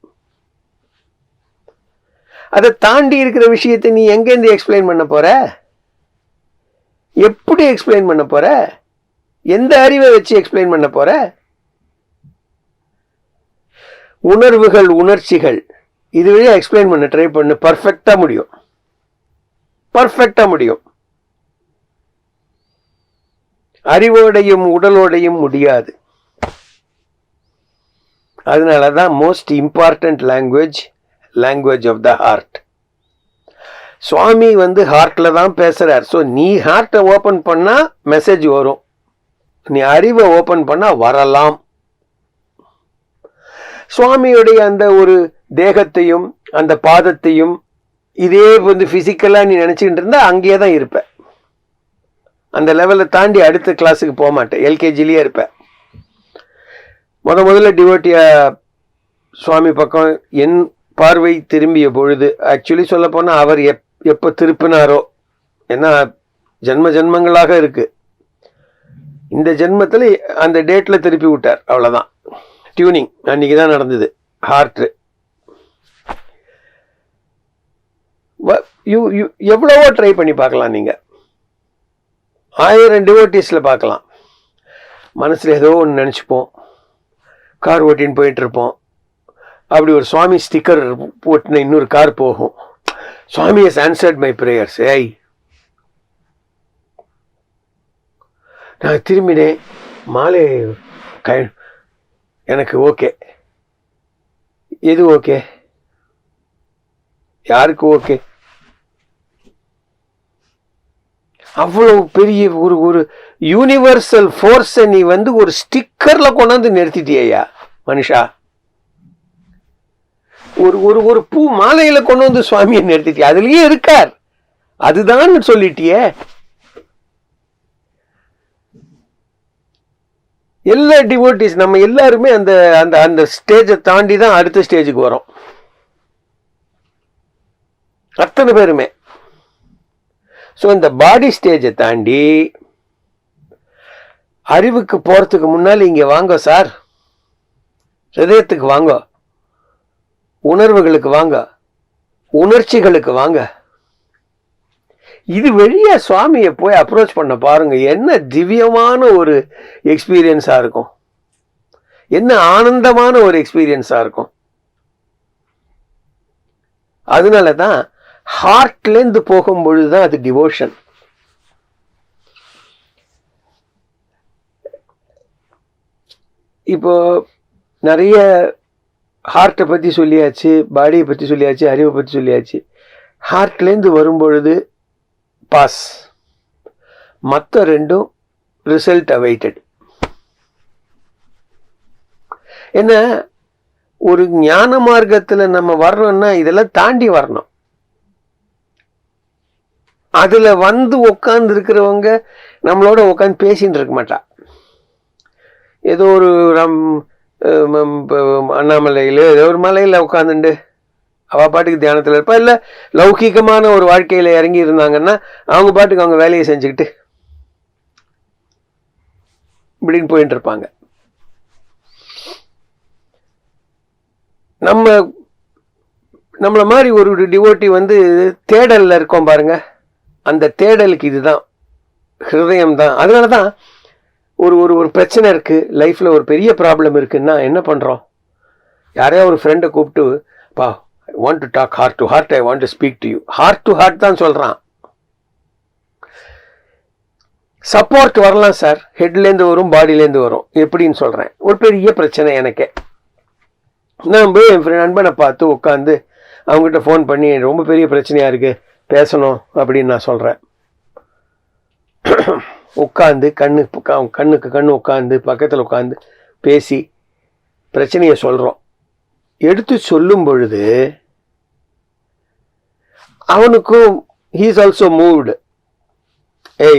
அதை தாண்டி இருக்கிற விஷயத்தை நீ எங்கேருந்து எக்ஸ்பிளைன் பண்ண போற? எப்படி எக்ஸ்பிளைன் பண்ண போற? எந்த அறிவை வச்சு எக்ஸ்பிளைன் பண்ண போற? உணர்வுகள், உணர்ச்சிகள், இது வழியா எக்ஸ்பிளைன் பண்ண ட்ரை பண்ணு. பர்ஃபெக்டா முடியும், பர்ஃபெக்டா முடியும். அறிவோடையும் உடலோடையும் முடியாது. அதனாலதான் most important language, language of the heart. Swami ஹார்ட்ல தான் பேசுறார். ஸோ நீ ஹார்ட்டை ஓபன் பண்ணா மெசேஜ் வரும், நீ அறிவை ஓபன் பண்ணா வரலாம். சுவாமியுடைய அந்த ஒரு தேகத்தையும் அந்த பாதத்தையும் இதே பிசிக்கலா நீ நினைச்சுக்கிட்டு இருந்தா அங்கேயே தான் இருப்ப. அந்த லெவலை தாண்டி அடுத்த கிளாஸுக்கு போக மாட்டேன், எல்கேஜிலேயே இருப்பேன். முதல்ல டிவோட்டியா சுவாமி பக்கம் என் பார்வை திரும்பிய பொழுது, ஆக்சுவலி சொல்ல போனால் அவர் எப்போ திருப்பினாரோ, ஏன்னா ஜென்ம ஜென்மங்களாக இருக்கு, இந்த ஜென்மத்தில் அந்த டேட்டில் திருப்பி விட்டார், அவ்வளோதான். டியூனிங் அன்னைக்கு தான் நடந்தது. ஹார்ட் எவ்வளவோ ட்ரை பண்ணி பார்க்கலாம். நீங்கள் 1000 டிவோட்டிஸில் பார்க்கலாம். மனசில் ஏதோ ஒன்று நினச்சிப்போம், கார் ஓட்டின்னு போயிட்டு இருப்போம். அப்படி ஒரு சுவாமி ஸ்டிக்கர் போட்டுன இன்னொரு கார் போகும், சுவாமி ஹஸ் ஆன்சர்ட் மை ப்ரேயர்ஸ். ஏய், நான் திரும்பினேன், மாலை எனக்கு ஓகே. எது ஓகே? யாருக்கு ஓகே? அவ்வளவு பெரிய ஒரு யூனிவர்சல் ஃபோர்ஸை நீ ஒரு ஸ்டிக்கர்ல கொண்டாந்து நிறுத்திட்டியா மனுஷா? ஒரு ஒரு ஒரு பூ மாலையில கொண்டு வந்து சுவாமியை நிறுத்திட்டிய, அதுலயே இருக்கார், அதுதான் சொல்லிட்டியே. எல்லா டிவோட்டிஸ் நம்ம எல்லாருமே அந்த அந்த அந்த ஸ்டேஜை தாண்டி தான் அடுத்த ஸ்டேஜுக்கு வரோம், அத்தனை பேருமே. ஸோ இந்த பாடி ஸ்டேஜை தாண்டி அறிவுக்கு போறதுக்கு முன்னால இங்க வாங்க சார், ஹிருதயத்துக்கு வாங்க, உணர்வுகளுக்கு வாங்க, உணர்ச்சிகளுக்கு வாங்க. இது வழியா சுவாமியை போய் அப்ரோச் பண்ண பாருங்க, என்ன திவ்யமான ஒரு எக்ஸ்பீரியன்ஸா இருக்கும், என்ன ஆனந்தமான ஒரு எக்ஸ்பீரியன்ஸா இருக்கும். அதனாலதான் ஹார்ட்லேருந்து போகும் பொழுதுதான் அது டிவோஷன். இப்போ நிறைய ஹார்ட்டை பற்றி சொல்லியாச்சு, பாடியை பற்றி சொல்லியாச்சு, அறிவை பற்றி சொல்லியாச்சு. ஹார்ட்லேருந்து வரும்பொழுது பாஸ், மற்ற ரெண்டும் ரிசல்ட் அவைட்டட். என்ன, ஒரு ஞான மார்க்கத்தில் நம்ம வர்றோம்னா இதெல்லாம் தாண்டி வரணும். அதில் வந்து உட்கார்ந்து இருக்கிறவங்க நம்மளோட உட்காந்து பேசின்னு இருக்க மாட்டா. ஏதோ ஒரு அண்ணாமலையில் ஏதோ ஒரு மலையில் உட்காந்துண்டு அவள் பாட்டுக்கு தியானத்தில் இருப்பா, இல்லை லௌகிகமான ஒரு வாழ்க்கையில் இறங்கி இருந்தாங்கன்னா அவங்க பாட்டுக்கு அவங்க வேலையை செஞ்சுக்கிட்டு இப்படின்னு போயிட்டு இருப்பாங்க. நம்மளை மாதிரி ஒரு டிவோட்டி வந்து தேடலில் இருக்கோம் பாருங்க, அந்த தேடலுக்கு இதுதான் ஹிருதயம் தான். அதனால தான் ஒரு ஒரு ஒரு பிரச்சனை இருக்கு லைஃப்ல, ஒரு பெரிய ப்ராப்ளம் இருக்குன்னா என்ன பண்றோம், யாரையா ஒரு ஃப்ரெண்டை கூப்பிட்டு, பா I want to talk heart to heart, I want to speak to you. Heart to heart தான் சொல்றான். சப்போர்ட் வரலாம் சார், ஹெட்லேருந்து வரும், பாடியிலேருந்து வரும். எப்படின்னு சொல்றேன். ஒரு பெரிய பிரச்சனை எனக்கு, நான் போய் என் நண்பனை பார்த்து உட்காந்து அவங்ககிட்ட ஃபோன் பண்ணி ரொம்ப பெரிய பிரச்சனையா இருக்கு பேசணும் அப்படின்னு நான் சொல்றேன். உட்காந்து கண்ணுக்கு கண்ணு உட்காந்து பக்கத்தில் உட்காந்து பேசி பிரச்சனையை சொல்றோம். எடுத்து சொல்லும் பொழுது அவனுக்கும் he is also moved.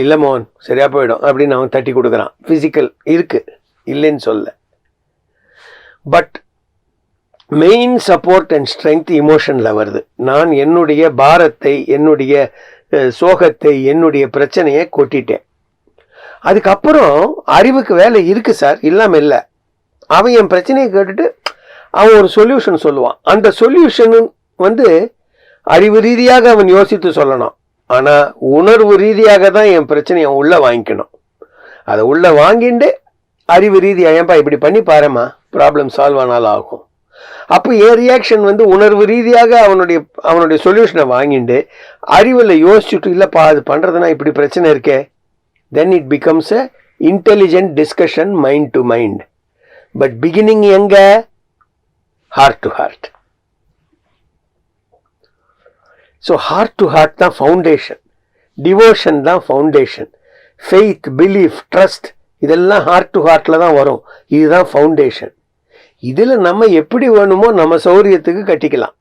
இல்லை மோகன் சரியா போயிடும் அப்படின்னு அவன் தட்டி கொடுக்குறான். பிசிக்கல் இருக்கு, இல்லைன்னு சொல்ல. But main support and strength இமோஷன்ல வருது. நான் என்னுடைய பாரத்தை, என்னுடைய சோகத்தை, என்னுடைய பிரச்சனையை கொட்டிட்டேன். அதுக்கப்புறம் அறிவுக்கு வேலை இருக்கு சார், இல்லாம இல்லை. அவன் என் பிரச்சனையை கேட்டுட்டு அவன் ஒரு சொல்யூஷன் சொல்லுவான். அந்த சொல்யூஷன் வந்து அறிவு ரீதியாக அவன் யோசித்து சொல்லணும். ஆனா உணர்வு ரீதியாக தான் என் பிரச்சனையை உள்ள வாங்கிக்கணும். அதை உள்ள வாங்கிட்டு அறிவு ரீதியாக, ஏன்பா இப்படி பண்ணி பாருமா, ப்ராப்ளம் சால்வ் ஆனாலும் ஆகும். அப்போ என் ரியாக்ஷன் வந்து உணர்வு ரீதியாக அவனுடைய சொல்யூஷனை வாங்கிட்டு அறிவில் யோசிச்சுட்டு, இல்லைப்பா அது பண்ணுறதுனா இப்படி பிரச்சனை இருக்கே, then it becomes a intelligent discussion mind to mind. But beginning எங்க, heart to heart. So heart to heart தான் foundation, devotion தான் foundation, faith, belief, trust இதெல்லாம் heart to heartல தான் வரும். இதுதான் foundation. இதில் நம்ம எப்படி வேணுமோ நம்ம சௌரியத்துக்கு கட்டிக்கலாம்.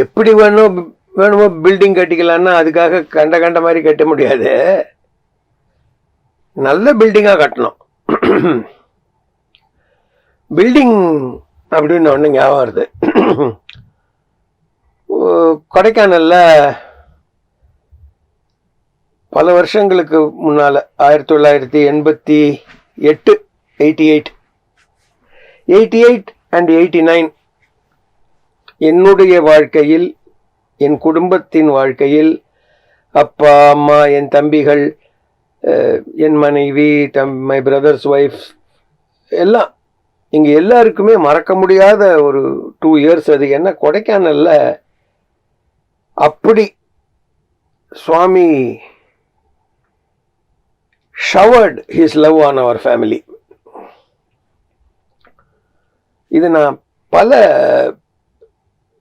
எப்படி வேணுமோ பில்டிங் கட்டிக்கலாம்னா அதுக்காக கண்ட மாதிரி கட்ட முடியாது. நல்ல பில்டிங்காக கட்டணும். பில்டிங் அப்படின்னு ஒன்று ஞாபகம் வருது. கொடைக்கானல்ல பல வருஷங்களுக்கு முன்னால் 1988 and 89 என்னுடைய வாழ்க்கையில், என் குடும்பத்தின் வாழ்க்கையில், அப்பா அம்மா, என் தம்பிகள், என் மனைவி, மை பிரதர்ஸ் ஒய்ஃப் எல்லாம், இங்கே எல்லாருக்குமே மறக்க முடியாத ஒரு 2 years. அது என்ன, கொடைக்கானல்ல அப்படி சுவாமி showered his love on our family. இது நான் பல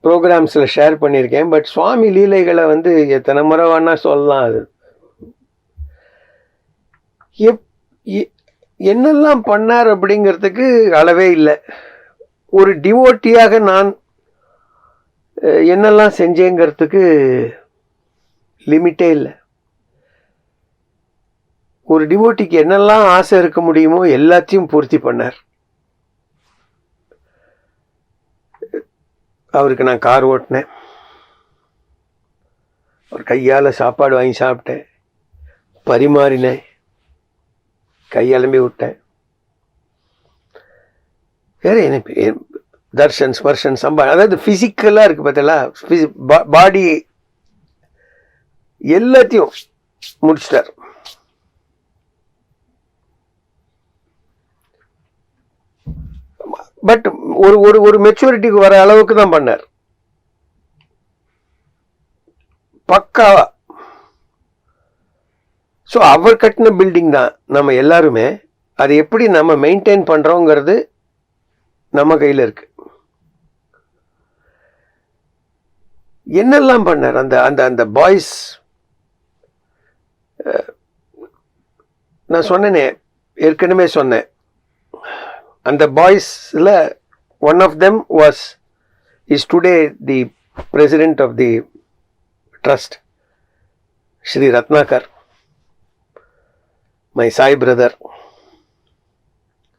ப்ரோக்ராம்ஸில் ஷேர் பண்ணியிருக்கேன். பட் சுவாமி லீலைகளை வந்து எத்தனை முறை வேணா சொல்லலாம். அது என்னெல்லாம் பண்ணார் அப்படிங்கிறதுக்கு அளவே இல்லை. ஒரு டிவோட்டியாக நான் என்னெல்லாம் செஞ்சேங்கிறதுக்கு லிமிட்டே இல்லை. ஒரு டிவோட்டிக்கு என்னெல்லாம் ஆசை இருக்க முடியுமோ எல்லாத்தையும் பூர்த்தி பண்ணார். அவருக்கு நான் கார் ஓட்டினேன், அவர் கையால் சாப்பாடு வாங்கி சாப்பிட்டேன், பரிமாறினேன், கையெலம்பி விட்டேன். வேற என்ன தர்ஷன் ஸ்பர்ஷன் அதாவது ஃபிசிக்கலாக இருக்குது பார்த்தீங்களா, பாடி எல்லாத்தையும் முடிச்சிட்டார். பட் ஒரு ஒரு ஒரு மெச்சூரிட்டிக்கு வர அளவுக்கு தான் பண்ணார், பக்காவா. ஸோ அவர் கட்டின பில்டிங் தான் நம்ம எல்லாருமே. அதை எப்படி நம்ம மெயின்டைன் பண்ணுறோங்கிறது நம்ம கையில் இருக்கு. என்னெல்லாம் பண்ணார் அந்த அந்த அந்த பாய்ஸ். நான் சொன்னேனே, ஏற்கனவே சொன்னேன், அந்த பாய்ஸில் one of them is today the president of the trust, Shri Ratnakar, my Sai brother.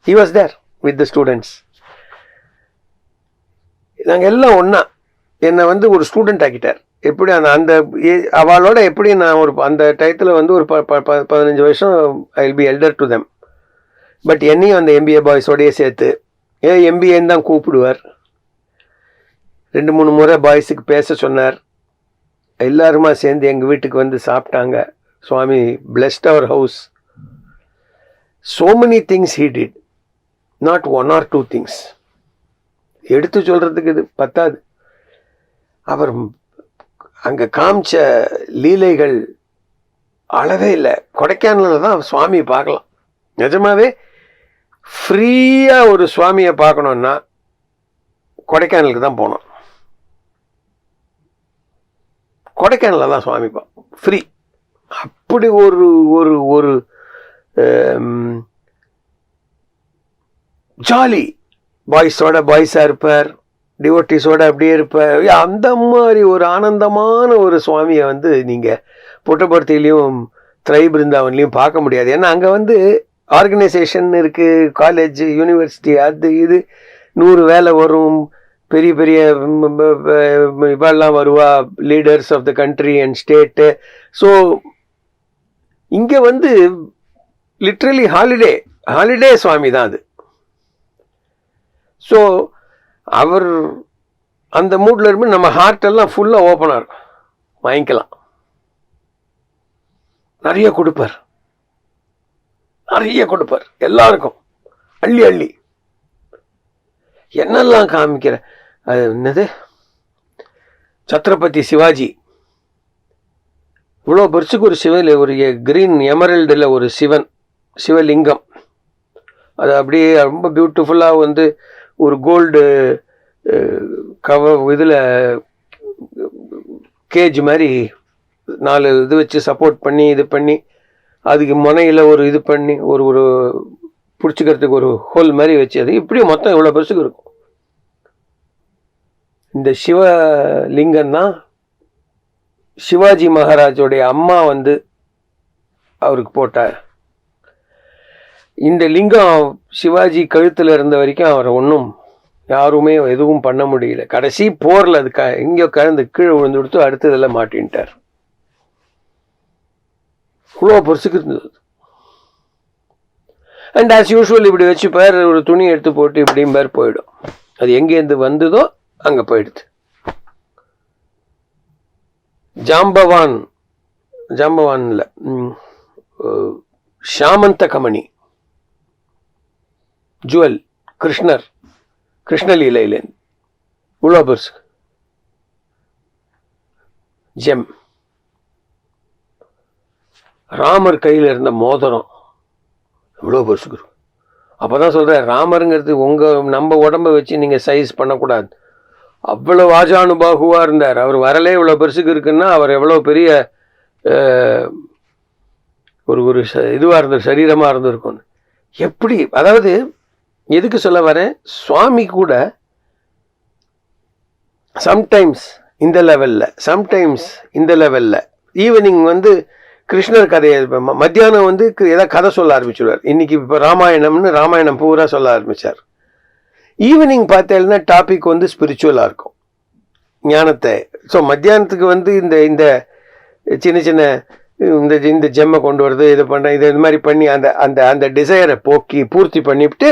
He was there with the students. நாங்கள் எல்லாம் ஒன்றா. என்னை ஒரு ஸ்டூடெண்ட் ஆக்கிட்டார். எப்படி அந்த அவளோட எப்படி நான் அந்த டயத்தில் ஒரு 15 வருஷம் I will be elder to them. But என்னையும் அந்த எம்பிஏ பாய்ஸோடையே சேர்த்து, எம்பிஏன்னு தான் கூப்பிடுவார். 2-3 முறை பாய்ஸுக்கு பேச சொன்னார். எல்லாருமா சேர்ந்து எங்கள் வீட்டுக்கு சாப்பிட்டாங்க. சுவாமி blessed our house. So many things he did, not 1 or 2 things. எடுத்து சொல்றதுக்கு இது பத்தாது. அவர் அங்கே காமிச்ச லீலைகள் அளவே இல்லை. கொடைக்கானலில் தான் சுவாமியை பார்க்கலாம். நிஜமாவே ஃப்ரீயாக ஒரு சுவாமியை பார்க்கணுன்னா கொடைக்கானலுக்கு தான் போனோம். கொடைக்கானலில் தான் சுவாமி ஃப்ரீ. அப்படி ஒரு ஒரு ஒரு ஜாலி. பாய்ஸோட பாய்ஸாக இருப்பார், டிவோட்டிஸோட அப்படியே இருப்பார். அந்த மாதிரி ஒரு ஆனந்தமான ஒரு சுவாமியை நீங்கள் புட்டபர்த்திலையும் திரை பிருந்தாவன்லையும் பார்க்க முடியாது. ஏன்னா அங்கே ஆர்கனைசேஷன் இருக்குது, காலேஜ், யூனிவர்சிட்டி, அது இது 100 வேலை வரும். பெரிய பெரிய இவெல்லாம் வருவா, leaders of the country and state. So இங்கே லிட்ரலி ஹாலிடே சுவாமி தான் அது. ஸோ அவர் அந்த மூடில் இருந்து நம்ம ஹார்ட்டெல்லாம் ஃபுல்லாக ஓப்பனாக இருக்கும், வாங்கிக்கலாம். நிறைய கொடுப்பார் எல்லாருக்கும், அள்ளி அள்ளி. என்னெல்லாம் காமிக்கிற அது என்னது, சத்ரபதி சிவாஜி இவ்வளோ பெருசுக்கு ஒரு சிவன், ஒரு கிரீன் எமரல்டில் ஒரு சிவலிங்கம். அது அப்படியே ரொம்ப பியூட்டிஃபுல்லாக ஒரு கோல்டு இதில் கேஜ் மாதிரி 4 இது வச்சு சப்போர்ட் பண்ணி இது பண்ணி, அதுக்கு முனையில் ஒரு இது பண்ணி ஒரு பிடிச்சிக்கிறதுக்கு ஒரு ஹோல் மாதிரி வச்சு, அது இப்படியும் மொத்தம் இவ்வளோ பெருசுக்கு இருக்கும். இந்த சிவலிங்கம் தான் சிவாஜி மகாராஜோடைய அம்மா அவருக்கு போட்டார். இந்த லிங்கம் சிவாஜி கழுத்தில் இருந்த வரைக்கும் அவரை ஒன்றும் யாருமே எதுவும் பண்ண முடியல. கடைசி போரில் அது எங்கேயோ கலந்து கீழே விழுந்து கொடுத்து அடுத்ததெல்லாம் மாட்டின்ட்டார். இவ்வளோ பெருசுக்கு இருந்தது. அண்ட் ஆஸ் யூஸ்வல் இப்படி வச்சுப்பார், ஒரு துணி எடுத்து போட்டு இப்படியும் பேர் போயிடும். அது எங்கேருந்து வந்ததோ அங்கே போயிடுது. ஜாம்பவான்ல ஷாமந்த கமணி ஜுவல் கிருஷ்ணலீலையிலேருந்து இவ்வளோ பெருசு ஜெம். ராமர் கையில் இருந்த மோதிரம் இவ்வளோ பெருசுக்கு இருக்கும். அப்போ தான் சொல்கிறேன், ராமருங்கிறது நம்ம உடம்பை வச்சு நீங்கள் சைஸ் பண்ணக்கூடாது. அவ்வளோ ஆஜானுபாகுவாக இருந்தார். அவர் வரலே இவ்வளோ பெருசுக்கு இருக்குன்னா அவர் எவ்வளோ பெரிய ஒரு இதுவாக இருந்தது, சரீரமாக இருந்திருக்கும். எப்படி, அதாவது எதுக்கு சொல்ல வரேன், சுவாமி கூட சம்டைம்ஸ் இந்த லெவலில், சம்டைம்ஸ் இந்த லெவலில். ஈவினிங் வந்து கிருஷ்ணர் கதையை மத்தியானம் வந்து ஏதாவது கதை சொல்ல ஆரம்பிச்சுடுவார். இன்னைக்கு இப்போ ராமாயணம்னு ராமாயணம் பூரா சொல்ல ஆரம்பித்தார். ஈவினிங் பார்த்தேன்னா டாபிக் வந்து ஸ்பிரிச்சுவலாக இருக்கும், ஞானத்தை. ஸோ மத்தியானத்துக்கு வந்து இந்த இந்த சின்ன சின்ன இந்த ஜெம்மை கொண்டு வருது, இது பண்ண இது மாதிரி பண்ணி அந்த அந்த அந்த டிசைரை போக்கி பூர்த்தி பண்ணிவிட்டு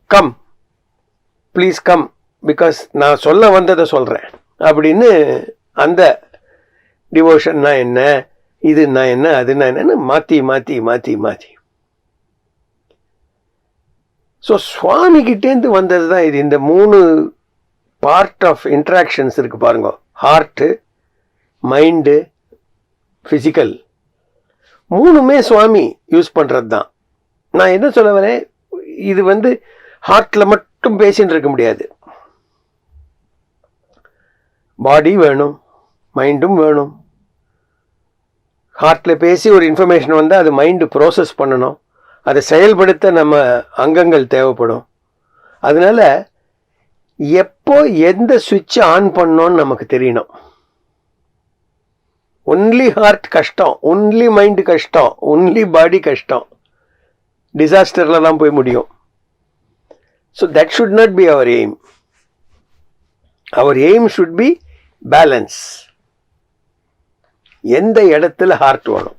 கம் ப்ளீஸ் கம் பிகாஸ் நான் சொல்ல வந்ததை சொல்கிறேன் அப்படின்னு அந்த டிவோஷன்னா என்ன, இதுன்னா என்ன, அதுன்னா என்னன்னு மாற்றி மாற்றி மாற்றி மாற்றி. ஸோ சுவாமிகிட்டேருந்து வந்தது தான் இது. இந்த 3 பார்ட் ஆஃப் இன்ட்ராக்ஷன்ஸ் இருக்கு பாருங்க, ஹார்ட்டு, மைண்டு, ஃபிசிக்கல், 3மே சுவாமி யூஸ் பண்ணுறது தான். நான் என்ன சொல்ல வரேன், இது வந்து ஹார்ட்டில் மட்டும் பேசின்னு இருக்க முடியாது. பாடி வேணும், மைண்டும் வேணும். ஹார்ட்டில் பேசி ஒரு இன்ஃபர்மேஷன் வந்தால் அது மைண்டு ப்ராசஸ் பண்ணணும், அதை செயல்படுத்த நம்ம அங்கங்கள் தேவைப்படும். அதனால எப்போ எந்த சுவிட்ச் ஆன் பண்ணோன்னு நமக்கு தெரியணும். ஒன்லி ஹார்ட் கஷ்டம், ஒன்லி மைண்டு கஷ்டம், ஒன்லி பாடி கஷ்டம், டிசாஸ்டரில் தான் போய் முடியும். So that should not be our aim. Our aim should be balance. எந்த இடத்துல ஹார்ட் வேணும்.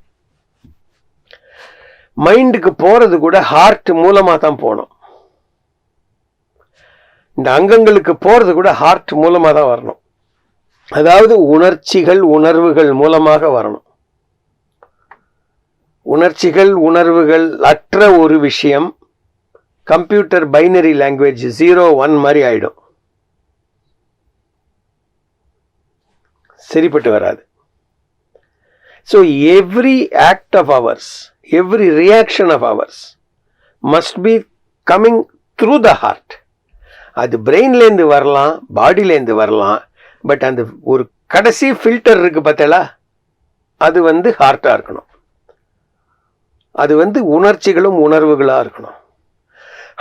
மைண்டுக்கு போறது கூட ஹார்ட் மூலமாக தான் போகணும். இந்த அங்கங்களுக்கு போறது கூட ஹார்ட் மூலமாக தான் வரணும். அதாவது உணர்ச்சிகள் உணர்வுகள் மூலமாக வரணும். உணர்ச்சிகள் உணர்வுகள் அற்ற ஒரு விஷயம் கம்ப்யூட்டர் பைனரி லாங்குவேஜ் 0-1 மாதிரி ஆயிடும், சரிப்பட்டு வராது. So every act of ours, every reaction of ours must be coming through the heart. அது பிரெயின்லேருந்து வரலாம், பாடியிலேருந்து வரலாம், பட் அந்த ஒரு கடைசி ஃபில்டர் இருக்கு பார்த்தீங்களா, அது வந்து ஹார்ட்டாக இருக்கணும். அது வந்து உணர்ச்சிகளும் உணர்வுகளாக இருக்கணும்.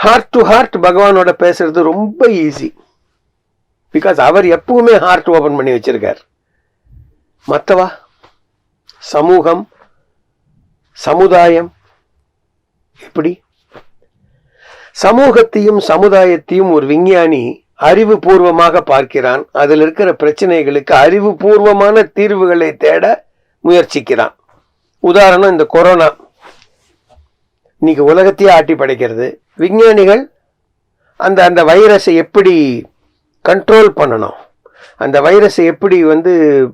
ஹார்ட் டு ஹார்ட் பகவானோட பேசுறது ரொம்ப ஈஸி, பிகாஸ் அவர் எப்பவுமே ஹார்ட் ஓபன் பண்ணி வச்சிருக்கார். மற்றவா சமூகம், சமுதாயம், இப்படி சமூகத்தையும் சமுதாயத்தையும் ஒரு விஞ்ஞானி அறிவுபூர்வமாக பார்க்கிறான். அதில் இருக்கிற பிரச்சனைகளுக்கு அறிவுபூர்வமான தீர்வுகளை தேட முயற்சிக்கிறான். உதாரணம் இந்த கொரோனா இன்னைக்கு உலகத்தையே ஆட்டி படைக்கிறது. விஞ்ஞானிகள் அந்த அந்த வைரஸை எப்படி கண்ட்ரோல் பண்ணணும், அந்த வைரஸை எப்படி வந்து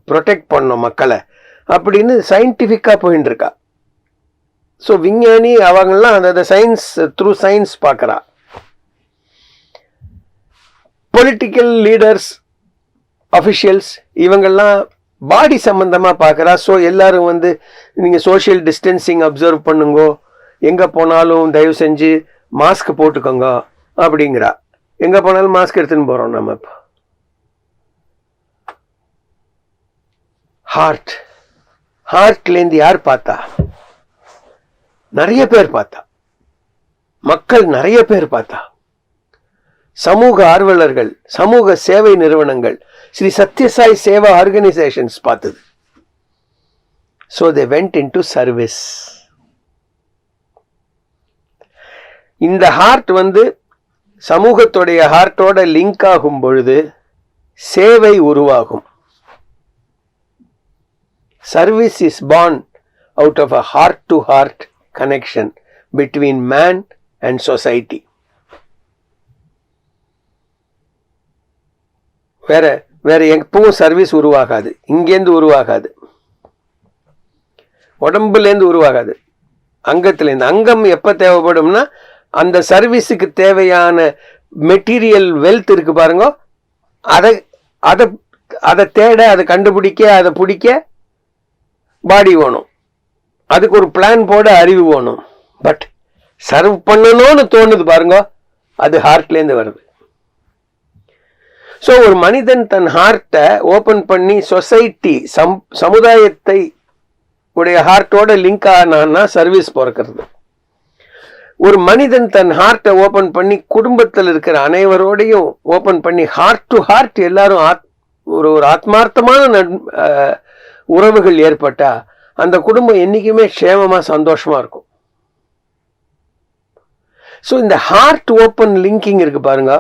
ப்ரொடெக்ட் பண்ணணும் மக்களை அப்படின்னு சயின்டிஃபிக்காக போயின்னு இருக்கா. ஸோ விஞ்ஞானி அவங்கெல்லாம் அந்த சயின்ஸ் த்ரூ சயின்ஸ் பார்க்குறா. பொலிட்டிக்கல் லீடர்ஸ், அஃபிஷியல்ஸ் இவங்கெல்லாம் பாடி சம்பந்தமாக பார்க்குறா. ஸோ எல்லாரும் வந்து நீங்கள் சோஷியல் டிஸ்டன்சிங் அப்சர்வ் பண்ணுங்கோ, எங்கே போனாலும் தயவு செஞ்சு மாஸ்க் போட்டுக்கோங்க அப்படிங்கிறா. எங்கே போனாலும் மாஸ்க் எடுத்துன்னு போகிறோம் நம்ம. இப்போ ஹார்ட்லேருந்து யார் பார்த்தா? நிறைய பேர் பார்த்தா, மக்கள் நிறைய பேர் பார்த்தா, சமூக ஆர்வலர்கள், சமூக சேவை நிறுவனங்கள், ஸ்ரீ சத்யசாய் சேவா ஆர்கனைசேஷன்ஸ் பார்த்தது. So they went into service. இந்த ஹார்ட் வந்து சமூகத்துடைய ஹார்ட்டோட லிங்க் ஆகும் பொழுது சேவை உருவாகும். Service is born out of a heart to heart connection between man and society. வேற எப்பவும் சர்வீஸ் உருவாகாது, இங்கேருந்து உருவாகாது, உடம்புலேருந்து உருவாகாது, அங்கத்திலேருந்து. அங்கம் எப்போ தேவைப்படும்னா அந்த சர்வீஸுக்கு தேவையான மெட்டீரியல் வெல்த் இருக்கு பாருங்க, அதை அதை அதை தேட, அதை கண்டுபிடிக்க, அதை பிடிக்க பாடி வேணும். அதுக்கு ஒரு பிளான் போட அறிவு வேணும். பட் சர்வ் பண்ணணும்னு தோணுது பாருங்க, அது ஹார்ட்லேருந்து வருது. ஸோ ஒரு மனிதன் தன் ஹார்ட்டை ஓப்பன் பண்ணி சொசைட்டி சமுதாயத்தை உடைய ஹார்ட்டோட லிங்க் ஆனான்னா சர்வீஸ் பிறக்கிறது. ஒரு மனிதன் தன் ஹார்ட்டை ஓப்பன் பண்ணி குடும்பத்தில் இருக்கிற அனைவரோடையும் ஓப்பன் பண்ணி ஹார்ட் டு ஹார்ட் எல்லாரும் ஒரு ஆத்மார்த்தமான உறவுகள் ஏற்பட்டா அந்த குடும்பம் என்னைக்குமே க்ஷேமமா சந்தோஷமா இருக்கும். ஸோ இந்த ஹார்ட் ஓப்பன் லிங்கிங் இருக்கு பாருங்க,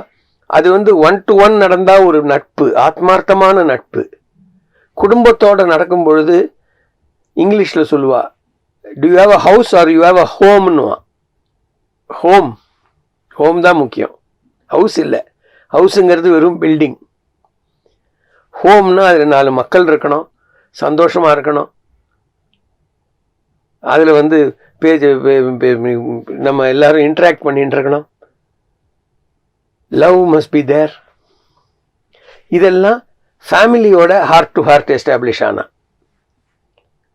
அது 1-to-1 நடந்தா ஒரு நட்பு, ஆத்மார்த்தமான நட்பு. குடும்பத்தோட நடக்கும் பொழுது இங்கிலீஷ்ல சொல்லுவா, do you have a house or you have a ஹோம்னுவா. ஹோம் தான் முக்கியம், ஹவுஸ் இல்லை. ஹவுஸுங்கிறது வெறும் பில்டிங். ஹோம்னா அதில் 4 மக்கள் இருக்கணும், சந்தோஷமா இருக்கணும். அதில் நம்ம எல்லாரும் இன்ட்ராக்ட் பண்ணிட்டு இருக்கணும். Love must be there. இதெல்லாம் ஃபேமிலியோட ஹார்ட் டு ஹார்ட் எஸ்டாப்ளிஷ் ஆனா.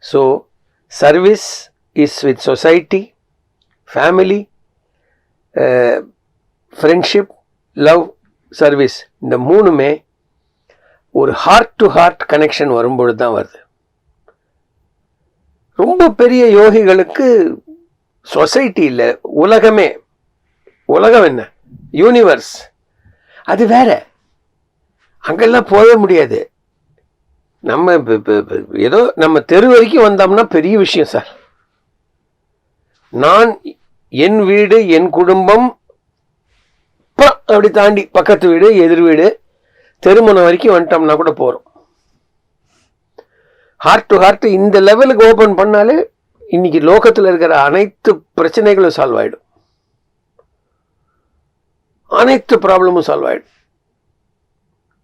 So service is with society, family, friendship, love, service. இந்த 3மே ஒரு ஹார்ட் டு ஹார்ட் கனெக்ஷன் வரும்பொழுது தான் வருது. ரொம்ப பெரிய யோகிகளுக்கு சொசைட்டி இல்லை, உலகமே. உலகம் என்ன, யூனிவர்ஸ், அது வேற. அங்கெல்லாம் போக முடியாது. நம்ம ஏதோ நம்ம தெரு வரைக்கும் வந்தோம்னா பெரிய விஷயம் சார். நான் என் வீடு, என் குடும்பம், அப்படி தாண்டி பக்கத்து வீடு, எதிர் வீடு, தெருமணம் வரைக்கும் வந்துட்டோம்னா கூட போறோம். ஹார்ட் டு ஹார்ட் இந்த லெவலுக்கு ஓபன் பண்ணாலே இன்னைக்கு லோகத்தில் இருக்கிற அனைத்து பிரச்சனைகளும் சால்வ் ஆயிடும், அனைத்து ப்ராப்ளமும் சால்வ் ஆயிடும்.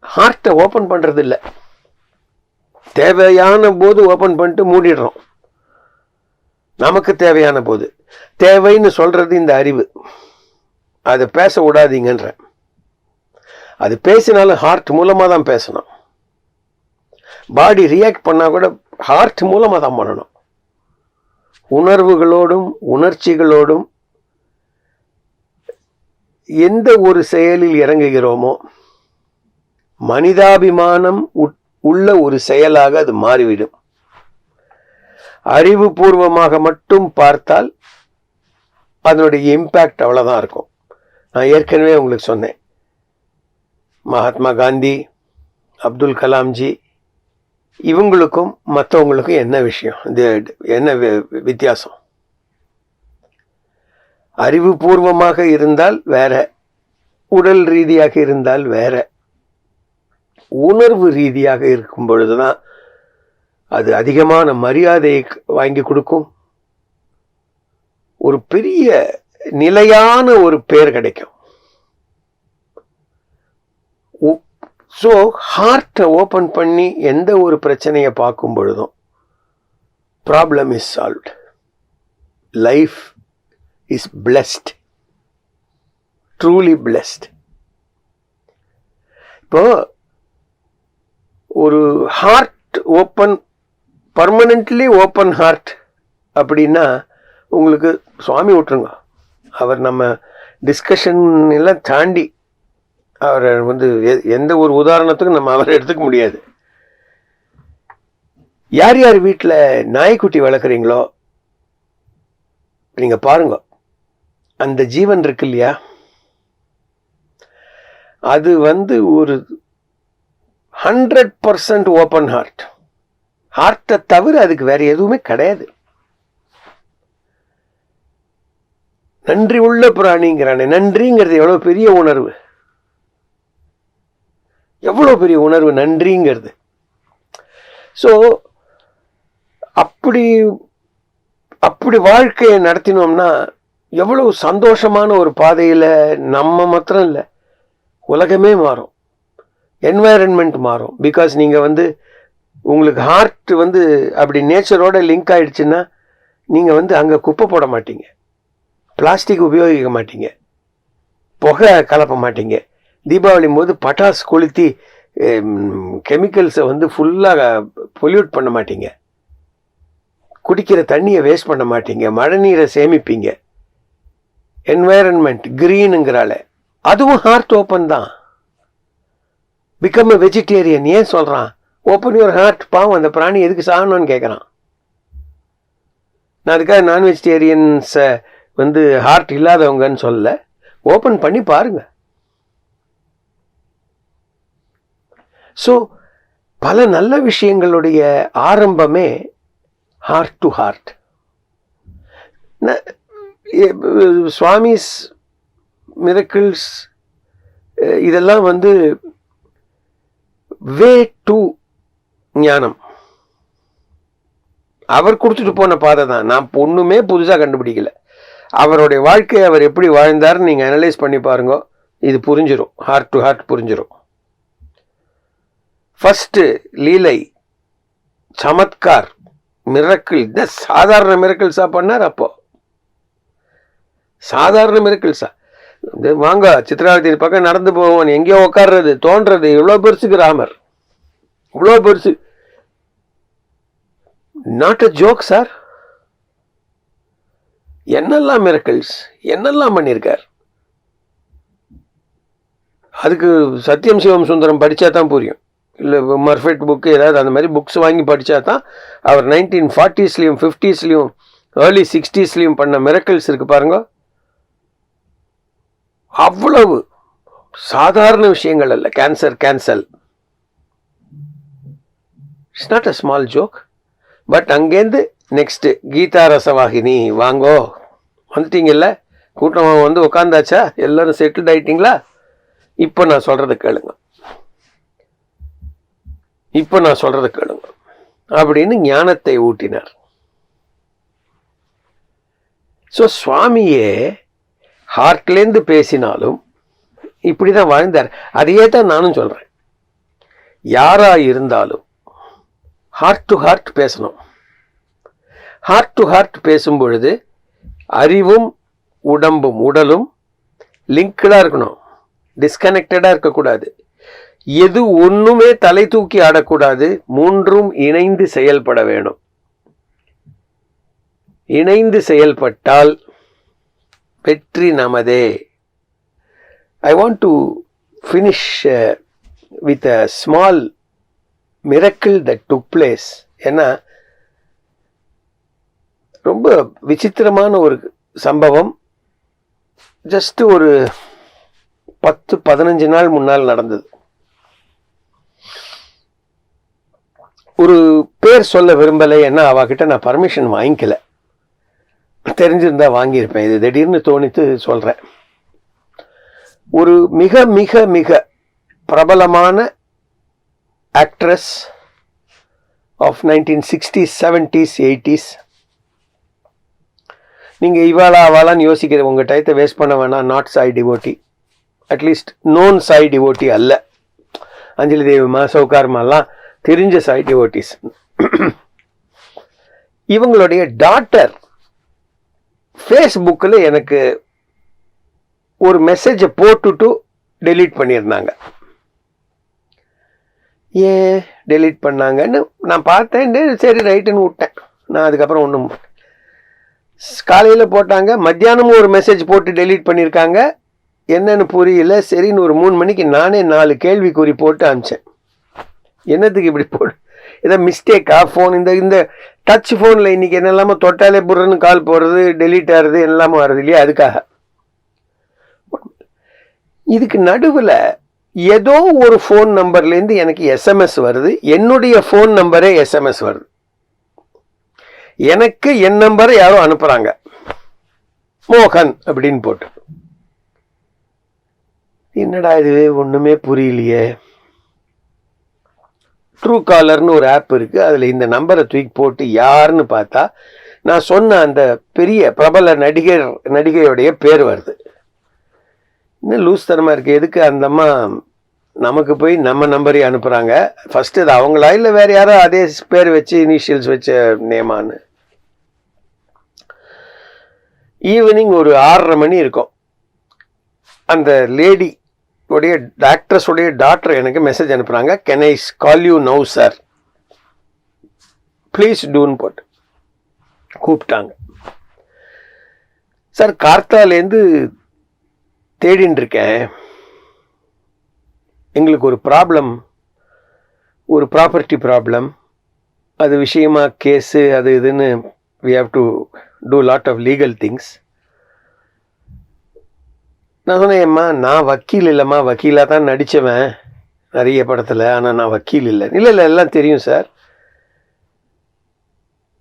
ஹார்ட்டை ஓபன் பண்றது இல்லை, தேவையான போது ஓபன் பண்ணிட்டு மூடிடுறோம். நமக்கு தேவையான போது, தேவைன்னு சொல்றது இந்த அறிவு, அதை பேச விடாதீங்கன்ற. அது பேசினாலும் ஹார்ட் மூலமா தான் பேசணும். பாடி ரியாக்ட் பண்ணா கூட ஹார்ட் மூலமா தான் பண்ணணும். உணர்வுகளோடும் உணர்ச்சிகளோடும் எந்த ஒரு செயலில் இறங்குகிறோமோ மனிதாபிமானம் உள்ள ஒரு செயலாக அது மாறிவிடும். அறிவுபூர்வமாக மட்டும் பார்த்தால் அதனுடைய இம்பேக்ட் அவ்வளவுதான் இருக்கும். நான் ஏற்கனவே உங்களுக்கு சொன்னேன், மகாத்மா காந்தி, அப்துல் கலாம்ஜி, இவங்களுக்கும் மற்றவங்களுக்கும் என்ன விஷயம், என்ன வித்தியாசம்? அறிவுபூர்வமாக இருந்தால் வேற, உடல் ரீதியாக இருந்தால் வேற, உணர்வு ரீதியாக இருக்கும் பொழுதுதான் அது அதிகமான மரியாதையை வாங்கி கொடுக்கும். ஒரு பெரிய நிலையான ஒரு பெயர் கிடைக்கும். ஸோ ஹார்ட்டை ஓப்பன் பண்ணி எந்த ஒரு பிரச்சனையை பார்க்கும் பொழுதும் problem is solved, life is blessed, truly blessed. இப்போ ஒரு heart open, permanently open heart அப்படின்னா உங்களுக்கு சுவாமி விட்டுருங்க, அவர் நம்ம டிஸ்கஷன் எல்லாம் தாண்டி அவரை எந்த ஒரு உதாரணத்துக்கும் நம்ம அவரை எடுத்துக்க முடியாது. யார் யார் வீட்டில் நாய்க்குட்டி வளர்க்குறீங்களோ நீங்க பாருங்க, அந்த ஜீவன் இருக்கு இல்லையா, அது ஒரு 100% ஓப்பன் ஹார்ட். ஹார்ட்டை தவிர அதுக்கு வேற எதுவுமே கிடையாது. நன்றி உள்ள பிராணிங்கிறானே, நன்றிங்கிறது எவ்வளவு பெரிய உணர்வு, எவ்வளவு பெரிய உணர்வு நன்றிங்கிறது. ஸோ அப்படி அப்படி வாழ்க்கையை நடத்தினோம்னா எவ்வளவு சந்தோஷமான ஒரு பாதையில நம்ம மாத்திரம் இல்லை, உலகமே மாறும், என்வாயரன்மெண்ட் மாறும். பிகாஸ் நீங்க உங்களுக்கு ஹார்ட் அப்படி நேச்சரோட லிங்க் ஆயிடுச்சுன்னா நீங்க அங்க குப்பை போட மாட்டீங்க, பிளாஸ்டிக் உபயோகிக்க மாட்டீங்க, புகை கலப்ப மாட்டீங்க, தீபாவளி போது பட்டாசு கொளுத்தி கெமிக்கல்ஸை ஃபுல்லாக பொல்யூட் பண்ண மாட்டீங்க, குடிக்கிற தண்ணியை வேஸ்ட் பண்ண மாட்டீங்க, மழை நீரை சேமிப்பீங்க. என்வாயரன்மெண்ட் கிரீனுங்கிறால அதுவும் ஹார்ட் ஓப்பன் தான். பிகம் எ வெஜிடேரியன் ஏன் சொல்றான்? Open your heart. பாவம், அந்த பிராணி எதுக்கு சாகணும்னு கேட்குறான். நான் அதுக்காக நான் வெஜிடேரியன்ஸை வந்து ஹார்ட் இல்லாதவங்கன்னு சொல்ல, ஓப்பன் பண்ணி பாருங்க. ஸோ பல நல்ல விஷயங்களுடைய ஆரம்பமே heart to heart. Swami's miracles இதெல்லாம் வந்து வே டு ஞானம். அவர் கொடுத்துட்டு போன பாதை தான். நான் ஒண்ணுமே புதுசா கண்டுபிடிக்கல. அவருடைய வாழ்க்கையை அவர் எப்படி வாழ்ந்தாருன்னு நீங்க அனலைஸ் பண்ணி பாருங்க, இது புரிஞ்சிடும். ஹார்ட் டு ஹார்ட் புரிஞ்சிடும். ஃபர்ஸ்ட் லீலை, சமத்கார், மிரக்கிள், இந்த சாதாரண மிரக்கிள்ஸா பண்ணார். அப்போ சாதாரண மிரக்கிள்ஸா, வாங்க சித்ராவதி பக்கம் நடந்து போவோம், எங்கேயோ உட்கார்றது தோன்றது, இவ்வளோ பெருசுக்கு ராமர், இவ்வளோ பெருசு. Not a joke sir. என்னெல்லாம் மிரக்கிள்ஸ், என்னெல்லாம் பண்ணியிருக்கார். அதுக்கு சத்யம் சிவம் சுந்தரம் படித்தா தான் புரியும். இல்லை மர்ஃபெட் புக்கு ஏதாவது அந்த மாதிரி புக்ஸ் வாங்கி படித்தா தான். அவர் 1940ஸ்லையும் 50ஸ்லையும் ஏர்லி 60ஸ்லையும் பண்ண மிரக்கிள்ஸ் இருக்கு பாருங்க, அவ்வளவு சாதாரண விஷயங்கள் அல்ல. Cancel, it's not a small joke. But அங்கேருந்து நெக்ஸ்ட் கீதா ரசவாகினி, வாங்கோ வந்துட்டீங்கல்ல, கூட்டம் வந்து உட்காந்தாச்சா, எல்லாரும் செட்டில்ட் ஆயிட்டீங்களா, இப்போ நான் சொல்றதை கேளுங்க, அப்படின்னு ஞானத்தை ஊட்டினார். ஸோ சுவாமியே ஹார்ட்லேருந்து பேசினாலும் இப்படிதான் வாழ்ந்தார். அதையே தான் நானும் சொல்றேன். யாரா இருந்தாலும் ஹார்ட் டு ஹார்ட் பேசணும். ஹார்ட் டு ஹார்ட் பேசும் பொழுது அறிவும் உடம்பும் உடலும் லிங்க்டா இருக்கணும், டிஸ்கனெக்டடா இருக்கக்கூடாது. எது ஒண்ணுமே தலை தூக்கி ஆடக்கூடாது. மூன்றும் இணைந்து செயல்பட வேணும். இணைந்து செயல்பட்டால் வெற்றி நமதே. I want to finish with a small miracle that took place. ஏன்னா ரொம்ப விசித்திரமான ஒரு சம்பவம். ஜஸ்ட் ஒரு 10-15 நாள் முன்னால் நடந்தது. ஒரு பேர் சொல்ல விரும்பலை, ஏன்னா அவகிட்ட நான் பர்மிஷன் வாங்கிக்கல. தெரிஞ்சிருந்தா வாங்கியிருப்பேன். இது திடீர்னு தோணித்து சொல்றேன். ஒரு மிக மிக மிக பிரபலமான actress of 1960s 70s 80s. நீங்க இவாளா அவாளான்னு யோசிக்கிற உங்க டயத்தை வேஸ்ட் பண்ண வேணாம். Not Sai devotee, at least known Sai devotee அல்ல. அஞ்சலி தேவிமா, சௌகார்மாலாம் தெரிஞ்ச சாய் டிவோட்டிஸ். இவங்களுடைய டாட்டர் ஃபேஸ்புக்கில் எனக்கு ஒரு மெசேஜை போட்டுட்டு டெலீட் பண்ணியிருந்தாங்க. ஏன் டெலீட் பண்ணாங்கன்னு நான் பார்த்தேன். சரி ரைட்டுன்னு விட்டேன். நான் அதுக்கப்புறம் ஒன்றும் காலையில் போட்டாங்க, மத்தியானமும் ஒரு மெசேஜ் போட்டு டெலீட் பண்ணியிருக்காங்க. என்னன்னு புரியல. சரின்னு ஒரு 3 மணிக்கு நானே 4 கேள்விக்குறி போட்டு அனுப்பிச்சேன். என்னத்துக்கு இப்படி போடு, ஏதோ மிஸ்டேக்கா ஃபோன், இந்த டச் ஃபோனில் இன்னைக்கு என்னெல்லாமோ தொட்டாலே புறன்னு கால் போடுறது, டெலீட் ஆகிறது, எல்லாமே வருது இல்லையா, அதுக்காக. இதுக்கு நடுவில் ஏதோ ஒரு ஃபோன் நம்பர்லேருந்து எனக்கு எஸ்எம்எஸ் வருது. என்னுடைய ஃபோன் நம்பரே எஸ்எம்எஸ் வருது. எனக்கு என் நம்பரை யாரோ அனுப்புறாங்க, மோகன் அப்படின்னு போட்டு. என்னடா இது, ஒண்ணுமே புரியலையே. ட்ரூ காலர்னு ஒரு ஆப் இருக்கு, அதுல இந்த நம்பரை தூக்கி போட்டு யாருன்னு பார்த்தா நான் சொன்ன அந்த பெரிய பிரபல நடிகையோடைய பேர் வருது. இன்னும் லூஸ் தரமா இருக்கு. எதுக்கு அந்த அம்மா நமக்கு போய் நம்ம நம்பரை அனுப்புறாங்க? ஃபர்ஸ்ட் அது அவங்களா இல்லை வேற யாரோ அதே பேர் வச்சு இனிஷியல்ஸ் வச்ச நேமான்னு. ஈவினிங் ஒரு 6:30 மணி இருக்கும். அந்த லேடி உடைய டாக்டர்ஸ் உடைய டாக்டர் எனக்கு மெசேஜ் அனுப்புறாங்க. Can I call you now sir, please டூன்னு போட்டு கூப்பிட்டாங்க. சார் கார்த்தாலேருந்து தேடின்னு இருக்கேன், எங்களுக்கு ஒரு ப்ராப்ளம், ஒரு ப்ராப்பர்ட்டி ப்ராப்ளம், அது விஷயமா கேஸு அது இதுன்னு we have to do lot of legal things. நான் சொன்னேன், ஏம்மா நான் வக்கீல் இல்லைம்மா, வக்கீலாக தான் நடித்தவன் நிறைய படத்தில், ஆனால் நான் வக்கீல் இல்லை. இல்லை இல்லை எல்லாம் தெரியும் சார்,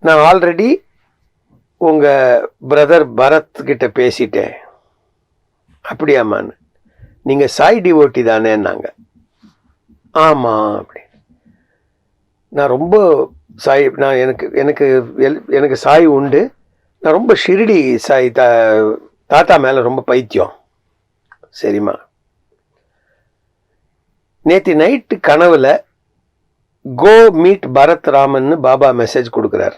நான் ஆல்ரெடி உங்கள் பிரதர் பரத் கிட்ட பேசிட்டேன். அப்படியாம்மான்னு. நீங்கள் சாய் டிவோட்டி தானேன்னாங்க. ஆமாம் அப்படி. நான் ரொம்ப சாய், நான் எனக்கு சாய் உண்டு. நான் ரொம்ப ஷிரடி சாய் தாத்தா மேலே ரொம்ப பைத்தியம். சரிம்மா. நேற்று நைட்டு கனவுல கோ மீட் பரத் ராமன்னு பாபா மெசேஜ் கொடுக்குறார்.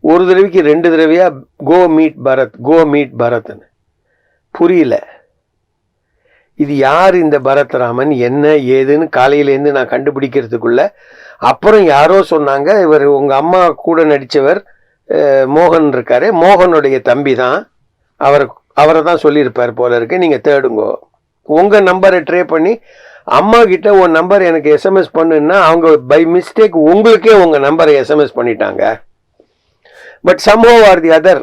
ஒரு தடவைக்கு 2 தடவையா go meet Bharat, go meet பரத்ன்னு. புரியல இது யார் இந்த பரத்ராமன், என்ன ஏதுன்னு காலையிலேருந்து நான் கண்டுபிடிக்கிறதுக்குள்ள அப்புறம் யாரோ சொன்னாங்க, இவர் உங்கள் அம்மா கூட நடித்தவர் மோகன் இருக்காரு, மோகனுடைய தம்பி தான், அவரை தான் சொல்லியிருப்பார் போல இருக்கு, நீங்கள் தேடுங்கோ. உங்கள் நம்பரை ட்ரே பண்ணி அம்மா கிட்ட உன் நம்பர் எனக்கு எஸ்எம்எஸ் பண்ணுன்னா அவங்க பை மிஸ்டேக் உங்களுக்கே உங்கள் நம்பரை எஸ்எம்எஸ் பண்ணிட்டாங்க. But somehow or the other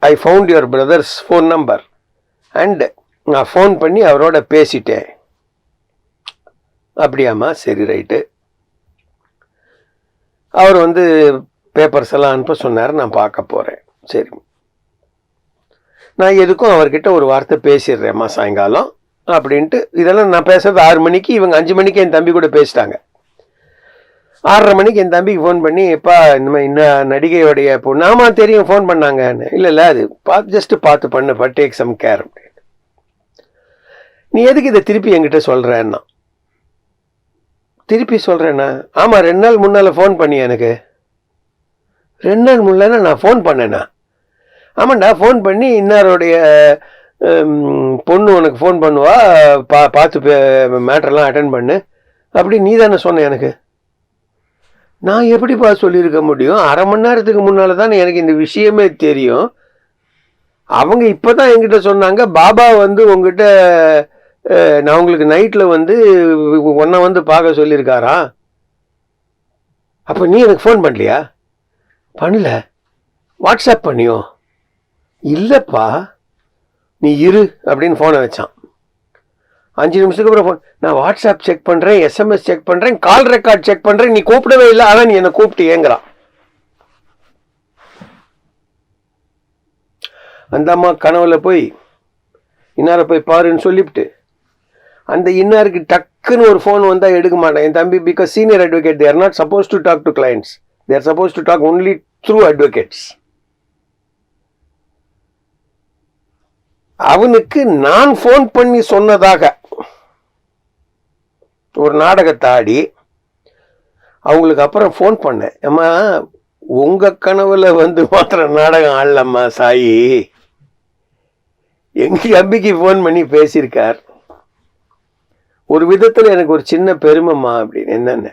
I found your brother's phone number and நான் ஃபோன் பண்ணி அவரோட பேசிட்டேன். அப்படியாம்மா, சரி ரைட்டு. அவர் பேப்பர்ஸ் எல்லாம் அனுப்ப சொன்னார், நான் பார்க்க போகிறேன். சரி, நான் எதுக்கும் அவர்கிட்ட ஒரு வார்த்தை பேசிடுறேம்மா சாயங்காலம் அப்படின்ட்டு. இதெல்லாம் நான் பேசுறது 6 மணிக்கு, இவங்க 5 மணிக்கு என் தம்பி கூட பேசிட்டாங்க. 6:30 மணிக்கு என் தம்பிக்கு ஃபோன் பண்ணி, எப்பா இந்த மாதிரி இன்னும் நடிகையோடைய பொண்ணு, ஆமாம் தெரியும் ஃபோன் பண்ணாங்கன்னு. இல்லை அது ஜஸ்ட்டு பார்த்து பண்ணுப்பா, டேக் சம் கேர் அப்படின்னு. நீ எதுக்கு இதை திருப்பி என்கிட்ட சொல்கிறேன்னா? திருப்பி சொல்கிறேன்னா, ஆமாம் 2 நாள் முன்னால் ஃபோன் பண்ணி எனக்கு. 2 நாள் முன்னால நான் ஃபோன் பண்ணேண்ணா? ஆமாண்டா, ஃபோன் பண்ணி இன்னாருடைய பொண்ணு உனக்கு ஃபோன் பண்ணுவா, பார்த்து மேட்டர்லாம் அட்டன் பண்ணு அப்படி நீ தானே சொன்ன எனக்கு. நான் எப்படிப்பா சொல்லியிருக்க முடியும்? 1/2 மணி நேரத்துக்கு முன்னால் தானே எனக்கு இந்த விஷயமே தெரியும். அவங்க இப்போ தான் என்கிட்ட சொன்னாங்க, பாபா உங்ககிட்ட நான் உங்களுக்கு நைட்டில் உன்னை பார்க்க சொல்லியிருக்காரா. அப்போ நீ எனக்கு ஃபோன் பண்ணலையா? பண்ணல. வாட்ஸ்அப் பண்ணியோ? இல்லைப்பா, நீ இரு அப்படின்னு ஃபோனை வச்சான். 5 நிமிஷத்துக்கு அப்புறம் ஃபோன், நான் வாட்ஸ்அப் செக் பண்ணுறேன், எஸ்எம்எஸ் செக் பண்ணுறேன், கால் ரெக்கார்ட் செக் பண்ணுறேன், நீ கூப்பிடவே இல்லை, ஆனால் நீ என்னை கூப்பிட்டு ஏங்குறான். அந்த அம்மா கனவுல போய் இன்னாரை போய் பாருன்னு சொல்லிவிட்டு அந்த இன்னாருக்கு டக்குன்னு ஒரு ஃபோன் வந்தால் எடுக்க மாட்டேன் என் தம்பி. Because senior advocate, they are not supposed to talk to clients, they are supposed to talk only through advocates. அவனுக்கு நான் ஃபோன் பண்ணி சொன்னதாக ஒரு நாடகத்தை ஆடி அவங்களுக்கு அப்புறம் ஃபோன் பண்ணேன், அம்மா உங்க கனவுல மாத்திரம் நாடகம் ஆடலம்மா சாயி, எங்க தம்பிக்கு ஃபோன் பண்ணி பேசியிருக்கார். ஒரு விதத்தில் எனக்கு ஒரு சின்ன பெருமைம்மா அப்படின்னு. என்னென்ன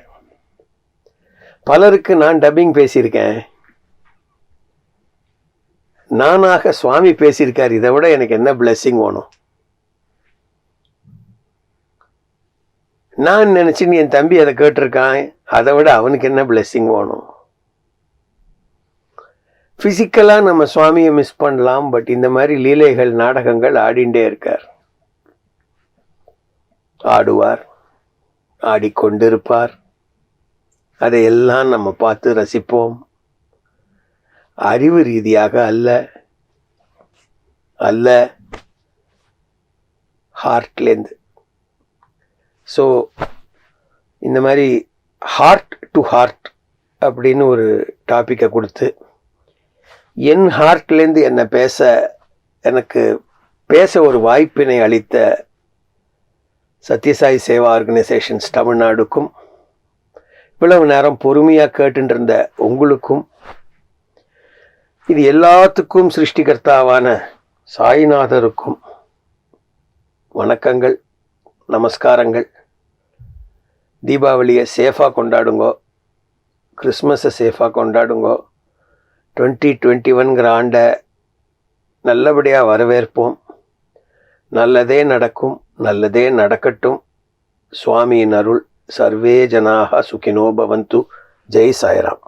பலருக்கு நான் டப்பிங் பேசியிருக்கேன், நானாக சுவாமி பேசியிருக்கார். இதை விட எனக்கு என்ன பிளெஸ்ஸிங் வேணும்? நான் நினைச்சு என் தம்பி அதை கேட்டிருக்கான், அதை விட அவனுக்கு என்ன பிளெஸ்ஸிங் வேணும்? பிசிக்கலா நம்ம சுவாமியை மிஸ் பண்ணலாம், பட் இந்த மாதிரி லீலைகள் நாடகங்கள் ஆடிண்டே இருக்கார். ஆடுவார், ஆடிக்கொண்டிருப்பார். அதையெல்லாம் நம்ம பார்த்து ரசிப்போம். அறிவு ரீதியாக அல்ல ஹார்ட்லேருந்து. ஸோ இந்த மாதிரி ஹார்ட் டு ஹார்ட் அப்படின்னு ஒரு டாப்பிக்கை கொடுத்து என் ஹார்ட்லேருந்து எனக்கு பேச ஒரு வாய்ப்பினை அளித்த சத்யசாய் சேவா ஆர்கனைசேஷன்ஸ் தமிழ்நாடுக்கும், இவ்வளவு நேரம் பொறுமையாக கேட்டுட்டு இருந்த உங்களுக்கும், இது எல்லாத்துக்கும் சிருஷ்டிகர்த்தாவான சாய்நாதருக்கும் வணக்கங்கள், நமஸ்காரங்கள். தீபாவளியை சேஃபாக கொண்டாடுங்கோ, கிறிஸ்மஸை சேஃபாக கொண்டாடுங்கோ. 2021 ஆண்டை நல்லபடியாக வரவேற்போம். நல்லதே நடக்கும், நல்லதே நடக்கட்டும். சுவாமியின் அருள். சர்வே ஜனாக சுகினோ பவந்து. ஜெய் சாய்ராம்.